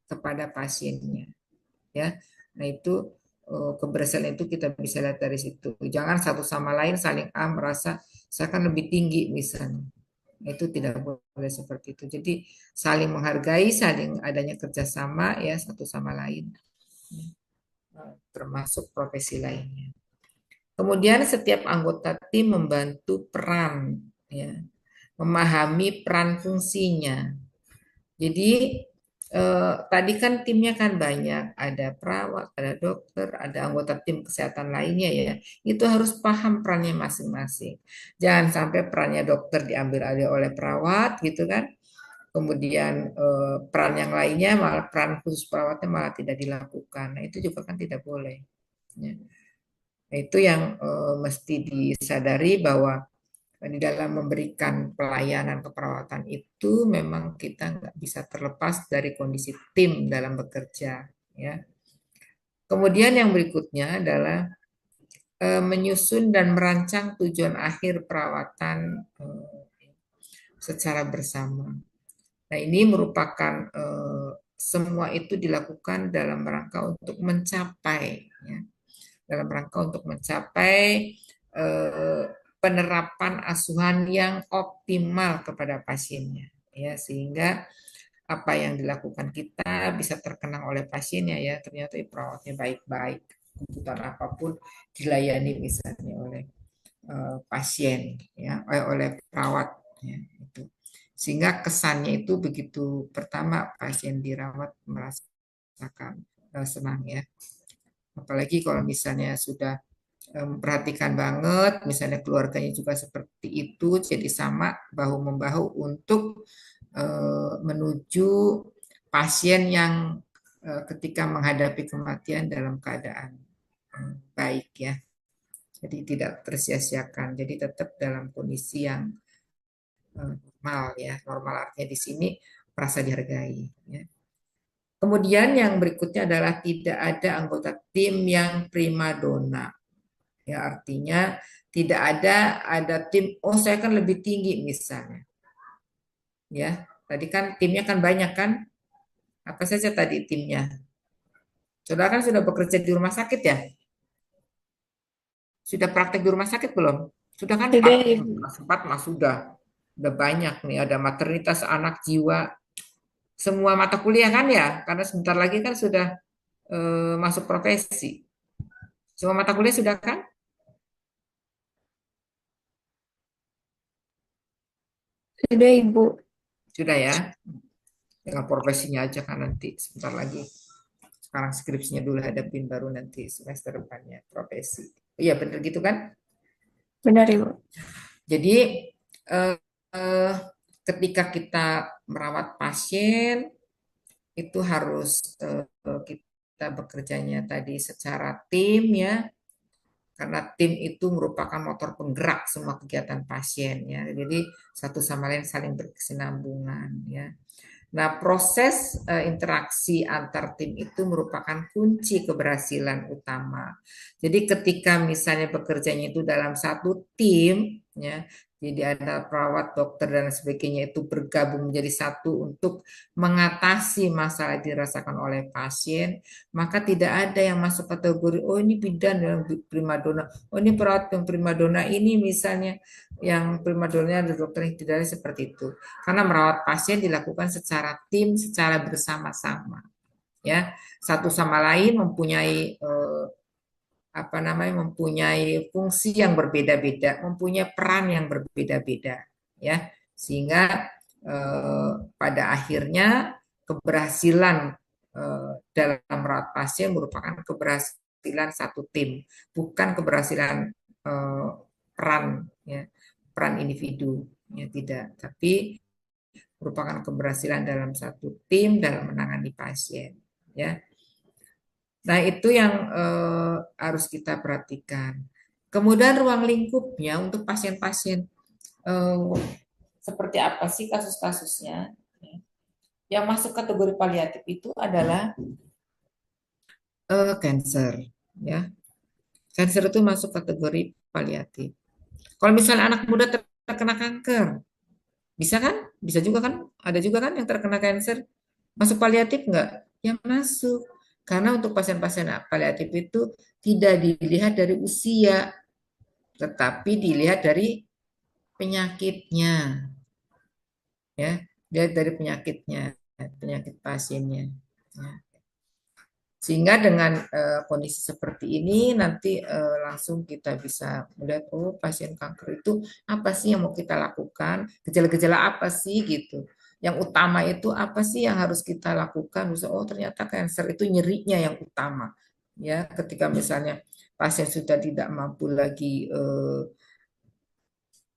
Speaker 1: kepada pasiennya ya. Nah itu keberhasilan itu kita bisa lihat dari situ. Jangan satu sama lain saling merasa saya kan lebih tinggi misalnya. Nah, itu tidak boleh seperti itu. Jadi saling menghargai, saling adanya kerjasama ya satu sama lain, termasuk profesi lainnya. Kemudian setiap anggota tim membantu peran, ya, memahami peran fungsinya. Jadi Tadi kan timnya kan banyak, ada perawat, ada dokter, ada anggota tim kesehatan lainnya ya. Itu harus paham perannya masing-masing. Jangan sampai perannya dokter diambil alih oleh perawat gitu kan. Kemudian peran yang lainnya malah peran khusus perawatnya malah tidak dilakukan. Nah, itu juga kan tidak boleh. Ya. Nah, itu yang mesti disadari bahwa di dalam memberikan pelayanan keperawatan itu memang kita nggak bisa terlepas dari kondisi tim dalam bekerja, ya. Kemudian yang berikutnya adalah menyusun dan merancang tujuan akhir perawatan secara bersama. Nah, ini merupakan semua itu dilakukan dalam rangka untuk mencapai, ya, dalam rangka untuk mencapai eh, penerapan asuhan yang optimal kepada pasiennya, ya, sehingga apa yang dilakukan kita bisa terkenang oleh pasiennya, ya, ternyata perawatnya baik-baik, kebutuhan apapun dilayani misalnya oleh pasien, ya, oleh perawat, ya, itu, sehingga kesannya itu begitu pertama pasien dirawat merasakan senang, ya, apalagi kalau misalnya sudah memperhatikan banget, misalnya keluarganya juga seperti itu, jadi sama bahu membahu untuk menuju pasien yang ketika menghadapi kematian dalam keadaan baik, ya. Jadi tidak tersia-siakan. Jadi tetap dalam kondisi yang normal, ya. Normal artinya di sini merasa dihargai, ya. Kemudian yang berikutnya adalah tidak ada anggota tim yang primadona. Ya, artinya tidak ada tim, oh saya kan lebih tinggi misalnya. Ya, tadi kan timnya kan banyak kan? Apa saja tadi timnya? Saudara kan sudah bekerja di rumah sakit ya? Sudah praktek di rumah sakit belum? Sudah kan
Speaker 2: Sudah,
Speaker 1: 4,
Speaker 2: Ibu.
Speaker 1: 4 mah sudah. Udah banyak nih, ada maternitas anak jiwa, semua mata kuliah kan ya? Karena sebentar lagi kan sudah masuk profesi. Semua mata kuliah sudah kan?
Speaker 2: Sudah, Ibu.
Speaker 1: Sudah ya. Tinggal profesinya aja kan nanti sebentar lagi. Sekarang skripsinya dulu hadapin baru nanti semester depannya profesi. Iya benar gitu kan?
Speaker 2: Benar, Ibu.
Speaker 1: Jadi eh, eh, ketika kita merawat pasien itu harus kita bekerjanya tadi secara tim, ya, karena tim itu merupakan motor penggerak semua kegiatan pasien, ya. Jadi satu sama lain saling berkesinambungan, ya. Nah, proses interaksi antar tim itu merupakan kunci keberhasilan utama. Jadi ketika misalnya bekerjanya itu dalam satu tim, ya, jadi ada perawat, dokter dan sebagainya itu bergabung menjadi satu untuk mengatasi masalah yang dirasakan oleh pasien, maka tidak ada yang masuk kategori, oh ini bidan yang primadona, oh ini perawat yang primadona, ini misalnya yang primadonanya ada dokter yang tidak ada, seperti itu. Karena merawat pasien dilakukan secara tim, secara bersama-sama, ya. Satu sama lain mempunyai apa namanya, mempunyai fungsi yang berbeda-beda, mempunyai peran yang berbeda-beda, ya. Sehingga pada akhirnya keberhasilan dalam merawat pasien merupakan keberhasilan satu tim, bukan keberhasilan peran, ya, peran individu, ya, tidak, tapi merupakan keberhasilan dalam satu tim dalam menangani pasien, ya. Nah, itu yang harus kita perhatikan. Kemudian ruang lingkupnya untuk pasien-pasien eh, seperti apa sih kasus-kasusnya? Yang masuk kategori paliatif itu adalah cancer, ya. Cancer itu masuk kategori paliatif. Kalau misalnya anak muda terkena kanker, bisa kan? Bisa juga kan? Ada juga kan yang terkena cancer? Masuk paliatif enggak? Ya masuk. Karena untuk pasien-pasien paliatif itu tidak dilihat dari usia, tetapi dilihat dari penyakitnya, ya, dilihat dari penyakitnya, penyakit pasiennya. Ya. Sehingga dengan kondisi seperti ini nanti langsung kita bisa melihat, oh pasien kanker itu apa sih yang mau kita lakukan, gejala-gejala apa sih gitu. yang utama itu apa sih yang harus kita lakukan? Misalnya, oh ternyata kanker itu nyerinya yang utama. Ya, ketika misalnya pasien sudah tidak mampu lagi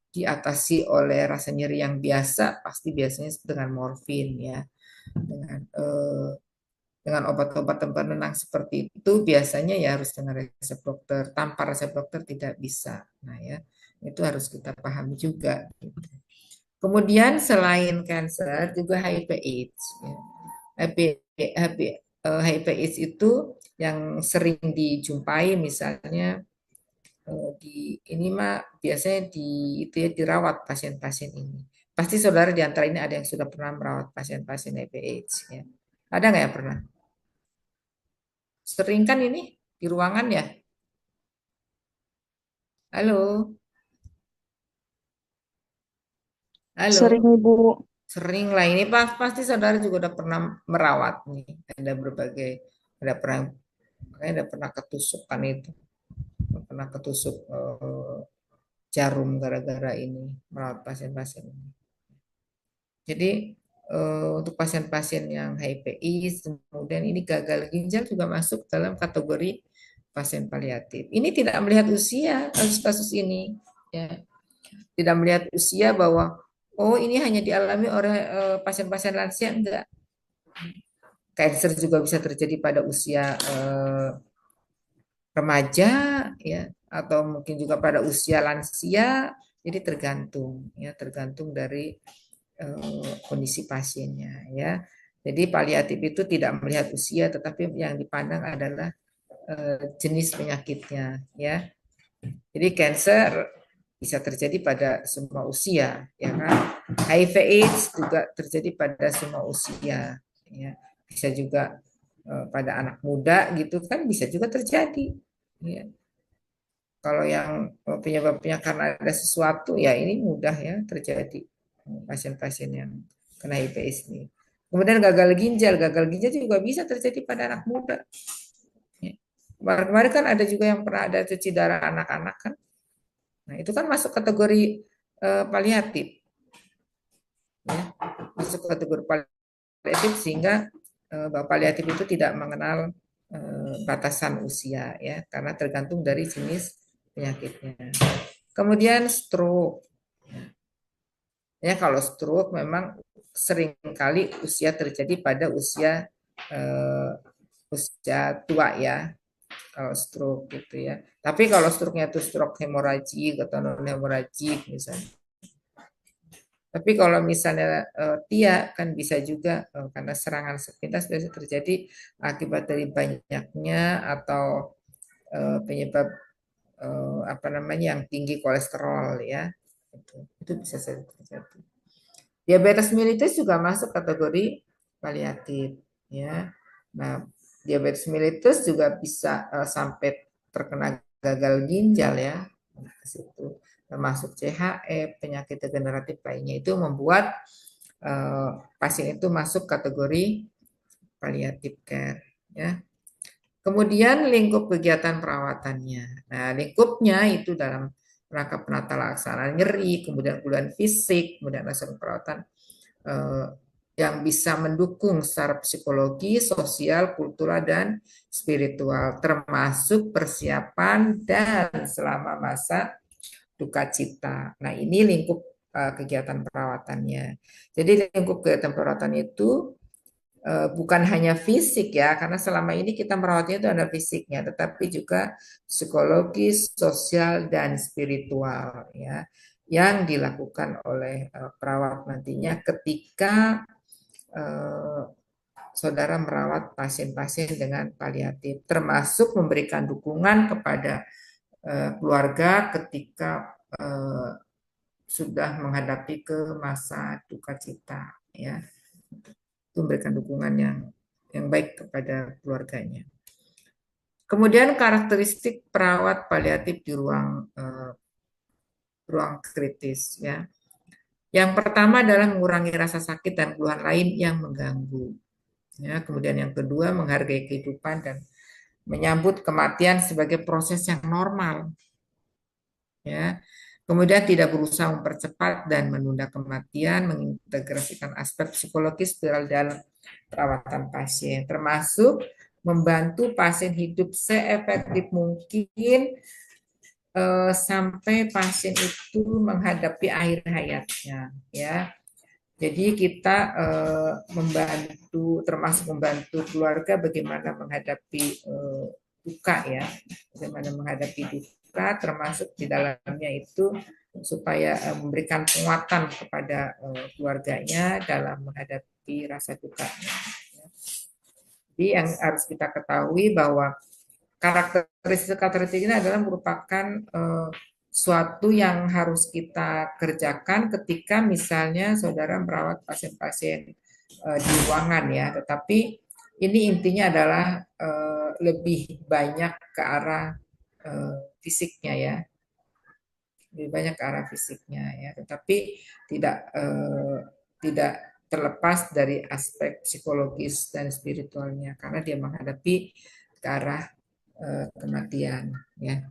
Speaker 1: diatasi oleh rasa nyeri yang biasa, pasti biasanya dengan morfin ya, dengan obat-obat penenang seperti itu biasanya ya harus dengan resep dokter. Tanpa resep dokter tidak bisa. Nah ya, itu harus kita pahami juga. Kemudian selain kanker juga HIV/AIDS. Ya. HIV/AIDS itu yang sering dijumpai misalnya di ini mah biasanya di itu ya dirawat pasien-pasien ini. Pasti saudara di antara ini ada yang sudah pernah merawat pasien-pasien HIV/AIDS ya. Ada nggak yang pernah? Sering kan ini di ruangan ya? Halo,
Speaker 3: Sering
Speaker 1: halo.
Speaker 3: Ibu.
Speaker 1: Sering lah ini pasti saudara juga udah pernah merawat nih. Ada berbagai, ada pernah, makanya ada pernah ketusuk kan itu, pernah ketusuk jarum gara-gara ini merawat pasien-pasien ini. Jadi untuk pasien-pasien yang HPI, kemudian ini gagal ginjal juga masuk dalam kategori pasien paliatif. Ini tidak melihat usia kasus-kasus ini, ya. Tidak melihat usia bahwa oh ini hanya dialami oleh pasien-pasien lansia, enggak. Cancer juga bisa terjadi pada usia remaja ya atau mungkin juga pada usia lansia. Jadi tergantung ya, tergantung dari kondisi pasiennya ya. Jadi paliatif itu tidak melihat usia tetapi yang dipandang adalah jenis penyakitnya ya. Jadi cancer bisa terjadi pada semua usia, ya kan? HIV/AIDS juga terjadi pada semua usia, ya. Bisa juga pada anak muda gitu kan bisa juga terjadi. Ya. Kalau yang penyebabnya karena ada sesuatu ya ini mudah ya terjadi pasien-pasien yang kena HIV/AIDS ini. Kemudian gagal ginjal juga bisa terjadi pada anak muda. Ya. Kemarin kan ada juga yang pernah ada cuci darah anak-anak kan. Nah, itu kan masuk kategori paliatif, ya. Masuk kategori paliatif sehingga paliatif itu tidak mengenal batasan usia, ya, karena tergantung dari jenis penyakitnya. Kemudian stroke, ya kalau stroke memang sering kali usia terjadi pada usia eh, usia tua ya, kalau stroke gitu ya. Tapi kalau stroke-nya itu stroke hemoragik atau non hemoragik misalnya. Tapi kalau misalnya TIA kan bisa juga karena serangan sepintas biasa terjadi akibat dari banyaknya atau penyebab apa namanya yang tinggi kolesterol ya. Itu bisa saja terjadi. Diabetes mellitus juga masuk kategori paliatif ya. Nah, diabetes mellitus juga bisa sampai terkena gagal ginjal ya. Nah, ke situ termasuk CHF, penyakit degeneratif lainnya itu membuat pasien itu masuk kategori palliative care ya. Kemudian lingkup kegiatan perawatannya. Nah, lingkupnya itu dalam rangka penata laksanaan nyeri, kemudian kemudian fisik, kemudian asuransi perawatan eh, yang bisa mendukung secara psikologi, sosial, kultural, dan spiritual, termasuk persiapan dan selama masa duka cita. Nah, ini lingkup kegiatan perawatannya. Jadi lingkup kegiatan perawatan itu bukan hanya fisik ya, karena selama ini kita merawatnya itu ada fisiknya, tetapi juga psikologis, sosial, dan spiritual ya, yang dilakukan oleh perawat nantinya ketika eh, saudara merawat pasien-pasien dengan paliatif, termasuk memberikan dukungan kepada keluarga ketika sudah menghadapi ke masa duka cita ya, itu memberikan dukungan yang baik kepada keluarganya. Kemudian karakteristik perawat paliatif di ruang kritis ya. Yang pertama adalah mengurangi rasa sakit dan keluhan lain yang mengganggu. Ya, kemudian yang kedua menghargai kehidupan dan menyambut kematian sebagai proses yang normal. Ya. Kemudian tidak berusaha mempercepat dan menunda kematian, mengintegrasikan aspek psikologis dalam perawatan pasien, termasuk membantu pasien hidup seefektif mungkin sampai pasien itu menghadapi akhir hayatnya, ya. Jadi kita membantu, termasuk membantu keluarga bagaimana menghadapi duka, ya, bagaimana menghadapi duka, termasuk di dalamnya itu supaya memberikan penguatan kepada keluarganya dalam menghadapi rasa dukanya. Jadi yang harus kita ketahui bahwa karakteristik ini adalah merupakan suatu yang harus kita kerjakan ketika misalnya saudara merawat pasien-pasien di ruangan, ya. Tetapi ini intinya adalah lebih banyak ke arah fisiknya, ya, lebih banyak ke arah fisiknya, ya. Tetapi tidak terlepas dari aspek psikologis dan spiritualnya karena dia menghadapi ke arah kematian, ya.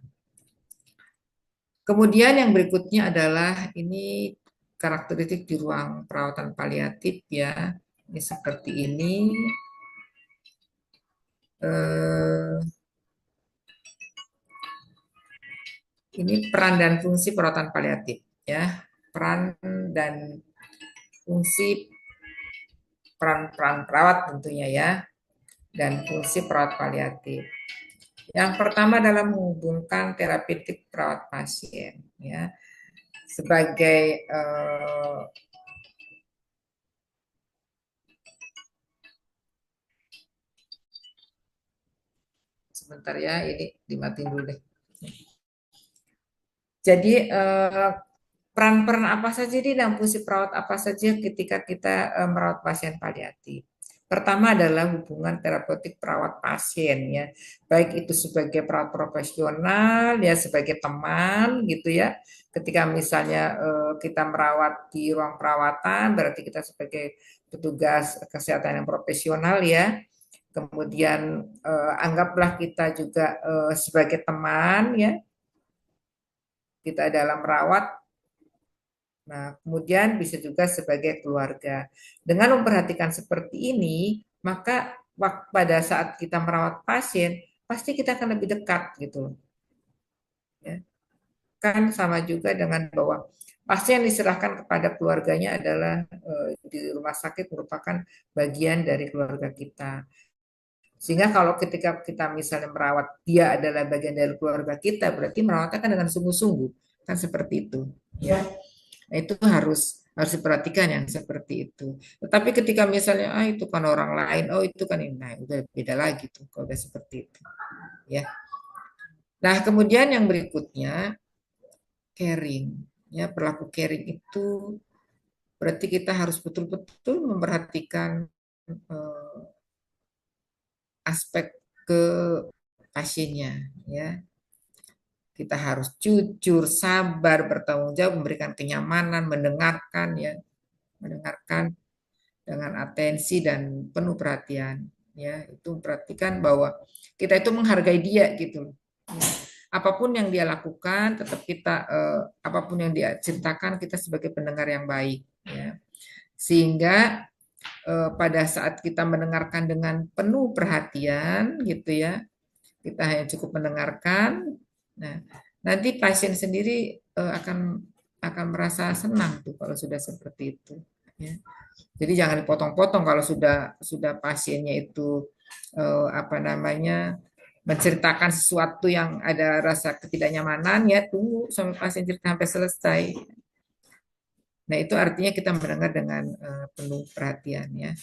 Speaker 1: Kemudian yang berikutnya adalah ini karakteristik di ruang perawatan paliatif, ya. Ini seperti ini. Ini peran dan fungsi perawatan paliatif, ya. Peran dan fungsi peran perawat tentunya, ya, dan fungsi perawat paliatif. Yang pertama adalah menghubungkan terapeutik perawat pasien, ya, sebagai sebentar, ya, ini dimatiin dulu deh. Jadi peran-peran apa saja dan fungsi perawat apa saja ketika kita merawat pasien paliatif. Pertama adalah hubungan terapeutik perawat pasien, ya, baik itu sebagai perawat profesional, ya, sebagai teman gitu, ya. Ketika misalnya kita merawat di ruang perawatan, berarti kita sebagai petugas kesehatan yang profesional, ya. Kemudian anggaplah kita juga sebagai teman, ya, kita dalam merawat. Nah, kemudian bisa juga sebagai keluarga. Dengan memperhatikan seperti ini, maka pada saat kita merawat pasien, pasti kita akan lebih dekat gitu. Ya. Kan sama juga dengan bahwa pasien diserahkan kepada keluarganya adalah di rumah sakit merupakan bagian dari keluarga kita. Sehingga kalau ketika kita misalnya merawat dia adalah bagian dari keluarga kita, berarti merawatnya kan dengan sungguh-sungguh. Kan seperti itu. Ya. Nah, itu harus diperhatikan yang seperti itu. Tetapi ketika misalnya itu kan orang lain, oh itu kan ini, nah udah beda lagi tuh kalau udah seperti itu, ya. Nah, kemudian yang berikutnya caring, ya, perilaku caring itu berarti kita harus betul-betul memperhatikan aspek ke pasiennya, ya. Kita harus jujur, sabar, bertanggung jawab, memberikan kenyamanan, mendengarkan, ya, mendengarkan dengan atensi dan penuh perhatian, ya. Itu perhatikan bahwa kita itu menghargai dia gitu. Apapun yang dia lakukan tetap kita apapun yang dia ceritakan kita sebagai pendengar yang baik, ya. Sehingga pada saat kita mendengarkan dengan penuh perhatian gitu, ya, kita hanya cukup mendengarkan. Nah, nanti pasien sendiri akan merasa senang tuh kalau sudah seperti itu, ya. Jadi jangan dipotong-potong kalau sudah pasiennya itu apa namanya menceritakan sesuatu yang ada rasa ketidaknyamanan, ya tunggu sampai pasien cerita sampai selesai. Nah, itu artinya kita mendengar dengan penuh perhatian, ya.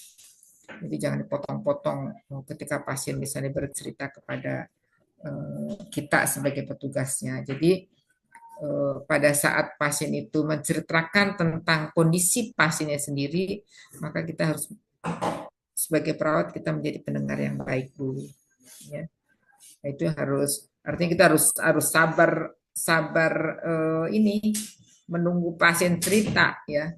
Speaker 1: Jadi jangan dipotong-potong ketika pasien misalnya bercerita kepada kita sebagai petugasnya. Jadi pada saat pasien itu menceritakan tentang kondisi pasiennya sendiri, maka kita harus sebagai perawat kita menjadi pendengar yang baik dulu, ya. Nah, itu artinya kita harus sabar ini menunggu pasien cerita, ya.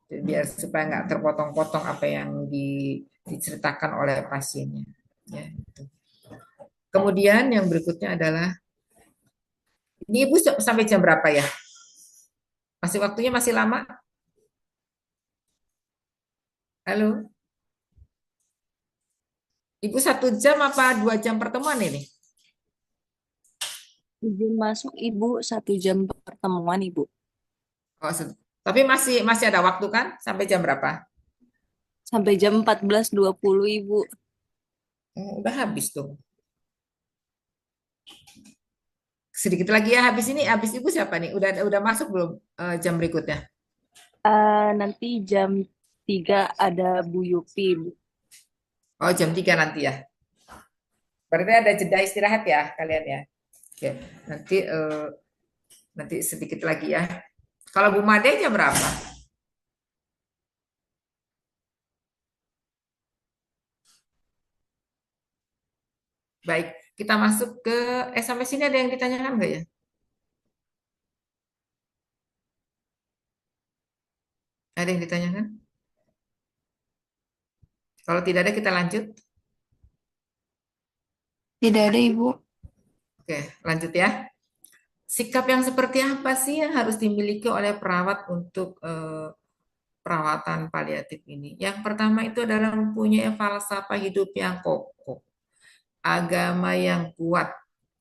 Speaker 1: Jadi biar supaya nggak terpotong-potong apa yang diceritakan oleh pasiennya, ya. Kemudian yang berikutnya adalah ini Ibu sampai jam berapa ya? Masih waktunya masih lama? Halo, Ibu 1 jam apa 2 jam pertemuan ini?
Speaker 3: Izin masuk Ibu 1 jam pertemuan Ibu.
Speaker 1: Oh, tapi masih masih ada waktu kan? Sampai jam berapa?
Speaker 3: Sampai jam 14.20 Ibu.
Speaker 1: Oh, udah habis tuh. Sedikit lagi ya habis ini. Habis Ibu siapa nih? Udah masuk belum jam berikutnya?
Speaker 3: Nanti jam 3 ada Bu Yupi Ibu.
Speaker 1: Oh, jam 3 nanti ya. Berarti ada jeda istirahat ya kalian ya. Oke, nanti nanti sedikit lagi ya. Kalau Bu Made jam berapa? Baik, kita masuk ke sampai sini ada yang ditanyakan nggak ya? Ada yang ditanyakan? Kalau tidak ada kita lanjut.
Speaker 3: Tidak ada Ibu.
Speaker 1: Oke, lanjut ya. Sikap yang seperti apa sih yang harus dimiliki oleh perawat untuk perawatan paliatif ini? Yang pertama itu adalah mempunyai falsafah hidup yang kokoh, agama yang kuat,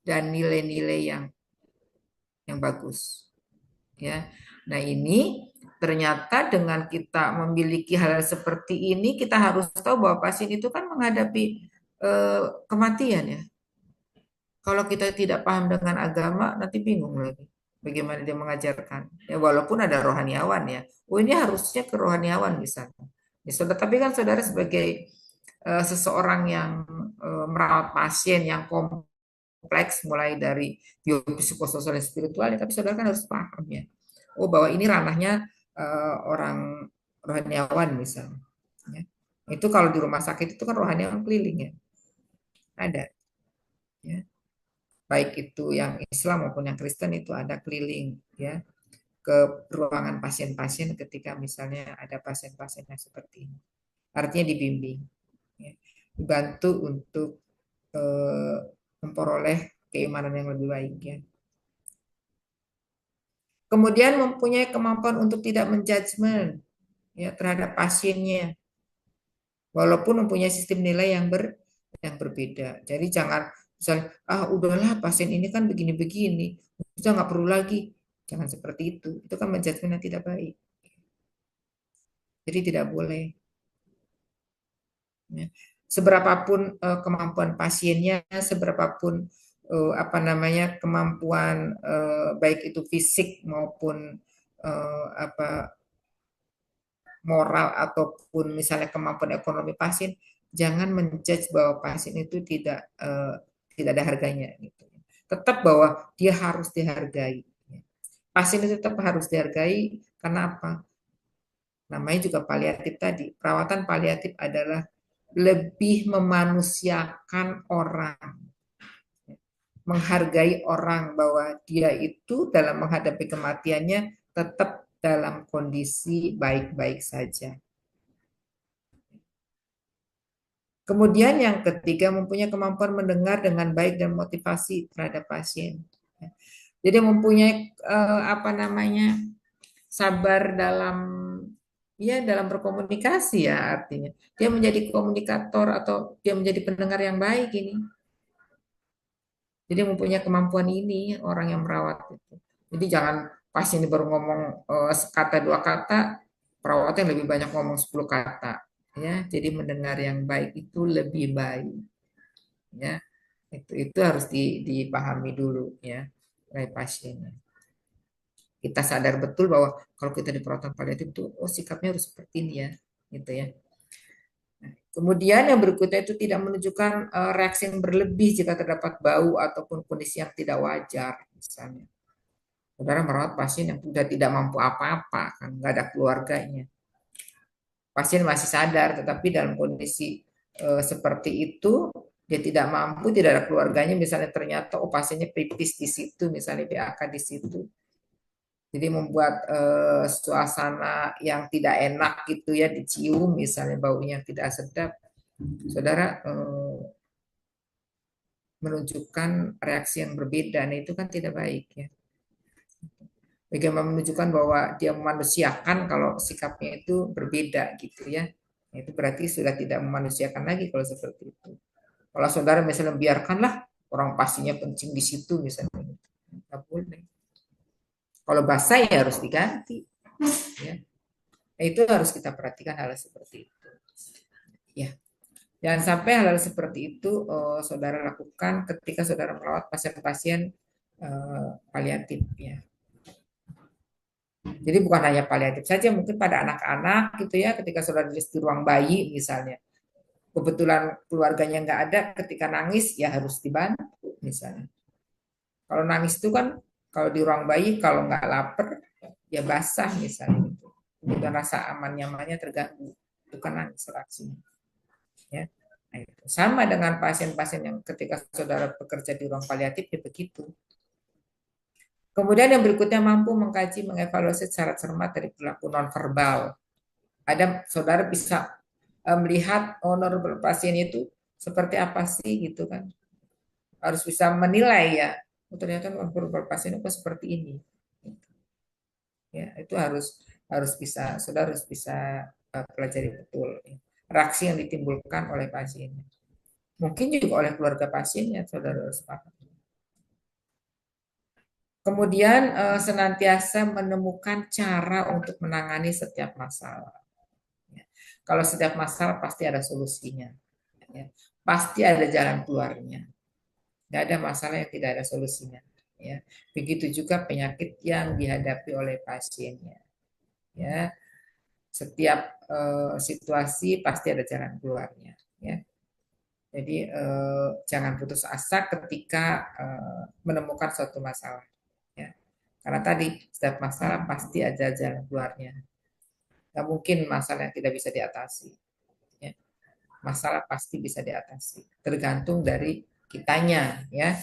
Speaker 1: dan nilai-nilai yang bagus. Ya, nah ini ternyata dengan kita memiliki hal seperti ini, kita harus tahu bahwa pasien itu kan menghadapi kematian ya. Kalau kita tidak paham dengan agama, nanti bingung lagi. Bagaimana dia mengajarkan. Ya, walaupun ada rohaniawan ya. Oh ini harusnya ke rohaniawan misalnya. Ya, saudara, tapi kan saudara sebagai seseorang yang merawat pasien yang kompleks mulai dari biopsikososial dan spiritual, ya, tapi saudara kan harus paham ya. Oh bahwa ini ranahnya orang rohaniawan misalnya. Ya. Itu kalau di rumah sakit itu kan rohaniawan keliling ya. Ada. Ya. Baik itu yang Islam maupun yang Kristen itu ada keliling ya ke ruangan pasien-pasien ketika misalnya ada pasien-pasien yang seperti ini. Artinya dibimbing, ya. Dibantu untuk eh, memperoleh keimanan yang lebih baik ya. Kemudian mempunyai kemampuan untuk tidak menjudgment ya terhadap pasiennya, walaupun mempunyai sistem nilai yang berbeda. Jadi jangan misalnya, udahlah pasien ini kan begini-begini, sudah nggak perlu lagi. Jangan seperti itu. Itu kan menjudgment yang tidak baik. Jadi tidak boleh. Ya. Seberapapun kemampuan pasiennya, seberapapun apa namanya kemampuan baik itu fisik maupun apa moral ataupun misalnya kemampuan ekonomi pasien, jangan menjudge bahwa pasien itu tidak ada harganya gitu. Tetap bahwa dia harus dihargai. Pasien itu tetap harus dihargai karena apa? Namanya juga paliatif tadi. Perawatan paliatif adalah lebih memanusiakan orang, menghargai orang bahwa dia itu dalam menghadapi kematiannya tetap dalam kondisi baik-baik saja. Kemudian yang ketiga mempunyai kemampuan mendengar dengan baik dan motivasi terhadap pasien. Jadi mempunyai apa namanya sabar dalam berkomunikasi ya artinya. Dia menjadi komunikator atau dia menjadi pendengar yang baik ini. Jadi mempunyai kemampuan ini orang yang merawat itu. Jadi jangan pasien baru ngomong sekata dua kata, perawatnya lebih banyak ngomong 10 kata. Ya, jadi mendengar yang baik itu lebih baik. Ya, itu harus dipahami dulu ya oleh pasiennya. Kita sadar betul bahwa kalau kita di perawatan paliatif itu oh sikapnya harus seperti ini ya gitu ya. Kemudian yang berikutnya itu tidak menunjukkan reaksi yang berlebih jika terdapat bau ataupun kondisi yang tidak wajar misalnya. Saudara merawat pasien yang sudah tidak mampu apa-apa kan nggak ada keluarganya. Pasien masih sadar tetapi dalam kondisi seperti itu dia tidak mampu, tidak ada keluarganya, misalnya ternyata oh pasiennya kritis di situ, misalnya PAK di situ. Jadi membuat suasana yang tidak enak gitu ya, dicium misalnya baunya tidak sedap. Saudara menunjukkan reaksi yang berbeda, nah itu kan tidak baik ya. Bagaimana menunjukkan bahwa dia memanusiakan kalau sikapnya itu berbeda gitu ya. Itu berarti sudah tidak memanusiakan lagi kalau seperti itu. Kalau saudara misalnya biarkanlah orang pastinya kencing di situ misalnya, nggak boleh. Kalau basah ya harus diganti. Ya. Nah, itu harus kita perhatikan hal seperti itu. Ya, jangan sampai hal seperti itu saudara lakukan ketika saudara merawat pasien-pasien paliatif ya. Jadi bukan hanya paliatif saja, mungkin pada anak-anak gitu ya, ketika saudara di ruang bayi misalnya, kebetulan keluarganya nggak ada, ketika nangis ya harus dibantu misalnya. Kalau nangis itu kan kalau di ruang bayi kalau nggak lapar ya basah misalnya gitu. Kemudian rasa aman nyamannya terganggu. Itu kan nangis reaksinya. Ya. Nah, itu. Sama dengan pasien-pasien yang ketika saudara bekerja di ruang paliatif ya begitu. Kemudian yang berikutnya mampu mengkaji, mengevaluasi secara cermat dari perilaku nonverbal. Ada saudara bisa melihat nonverbal pasien itu seperti apa sih gitu kan. Harus bisa menilai ya. Oh, ternyata nonverbal pasien itu seperti ini. Ya, itu harus bisa saudara harus bisa pelajari betul ya. Reaksi yang ditimbulkan oleh pasien. Mungkin juga oleh keluarga pasiennya saudara harus paham. Kemudian senantiasa menemukan cara untuk menangani setiap masalah. Ya. Kalau setiap masalah pasti ada solusinya. Ya. Pasti ada jalan keluarnya. Tidak ada masalah yang tidak ada solusinya. Ya. Begitu juga penyakit yang dihadapi oleh pasiennya. Ya. Setiap situasi pasti ada jalan keluarnya. Ya. Jadi jangan putus asa ketika menemukan suatu masalah. Ya. Karena tadi setiap masalah pasti ada jalan keluarnya. Gak mungkin masalah yang tidak bisa diatasi. Ya. Masalah pasti bisa diatasi. Tergantung dari kitanya, ya.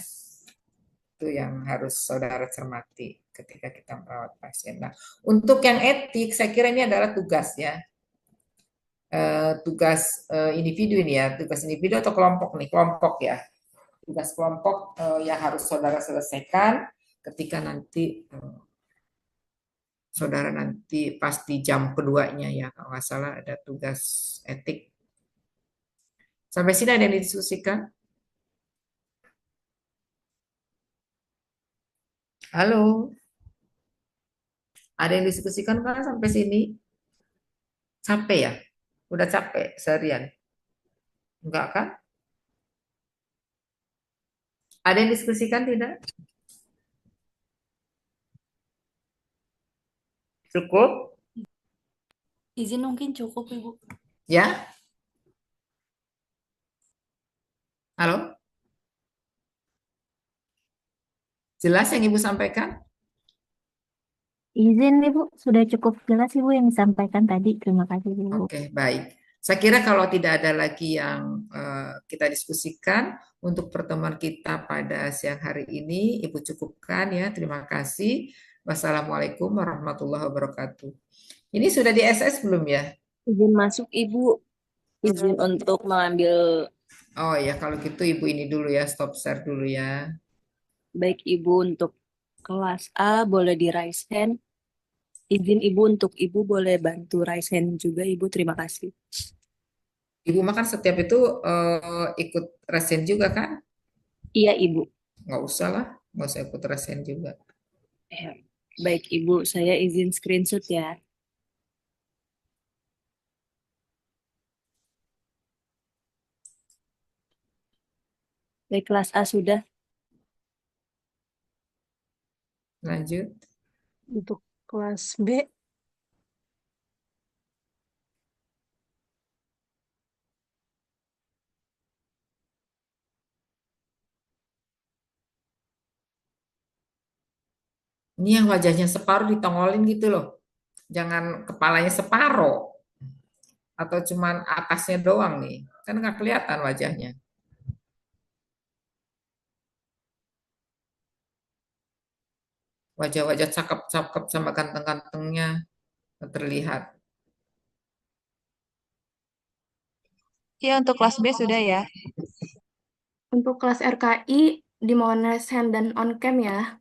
Speaker 1: Itu yang harus saudara cermati ketika kita merawat pasien. Nah, untuk yang etik, saya kira ini adalah tugas ya. Tugas individu ini ya, tugas individu atau kelompok nih, kelompok ya. Tugas kelompok yang harus saudara selesaikan ketika nanti saudara nanti pasti jam keduanya ya kalau nggak salah ada tugas etik. Sampai sini ada yang didiskusikan? Halo, ada yang didiskusikan kan sampai sini? Capek ya? Udah capek seharian? Enggak kan? Ada yang diskusikan tidak? Cukup?
Speaker 3: Izin mungkin cukup, Ibu.
Speaker 1: Ya? Halo? Jelas yang Ibu sampaikan?
Speaker 4: Izin Ibu, sudah cukup jelas Ibu yang disampaikan tadi. Terima kasih Ibu.
Speaker 1: Oke, baik. Saya kira kalau tidak ada lagi yang kita diskusikan untuk pertemuan kita pada siang hari ini, Ibu cukupkan ya. Terima kasih. Wassalamualaikum warahmatullahi wabarakatuh. Ini sudah di SS belum ya?
Speaker 3: Izin masuk, Ibu. Izin untuk mengambil.
Speaker 1: Oh ya, kalau gitu Ibu ini dulu ya, stop share dulu ya.
Speaker 3: Baik, Ibu, untuk kelas A boleh di raise hand. Izin Ibu untuk Ibu boleh bantu raise hand juga, Ibu. Terima kasih.
Speaker 1: Ibu makan setiap itu ikut resen juga kan?
Speaker 3: Iya, Ibu.
Speaker 1: Nggak usah lah, nggak usah ikut resen juga.
Speaker 3: Eh, Baik, Ibu. Saya izin screenshot ya. Baik, kelas A sudah.
Speaker 1: Lanjut.
Speaker 5: Untuk kelas B,
Speaker 1: Ini yang wajahnya separuh ditongolin gitu loh. Jangan kepalanya separuh. Atau cuman atasnya doang nih. Kan nggak kelihatan wajahnya. Wajah-wajah cakep-cakep sama ganteng-gantengnya terlihat.
Speaker 6: Ya, untuk kelas B sudah ya.
Speaker 5: untuk kelas RKI dimohon raise hand dan on cam ya.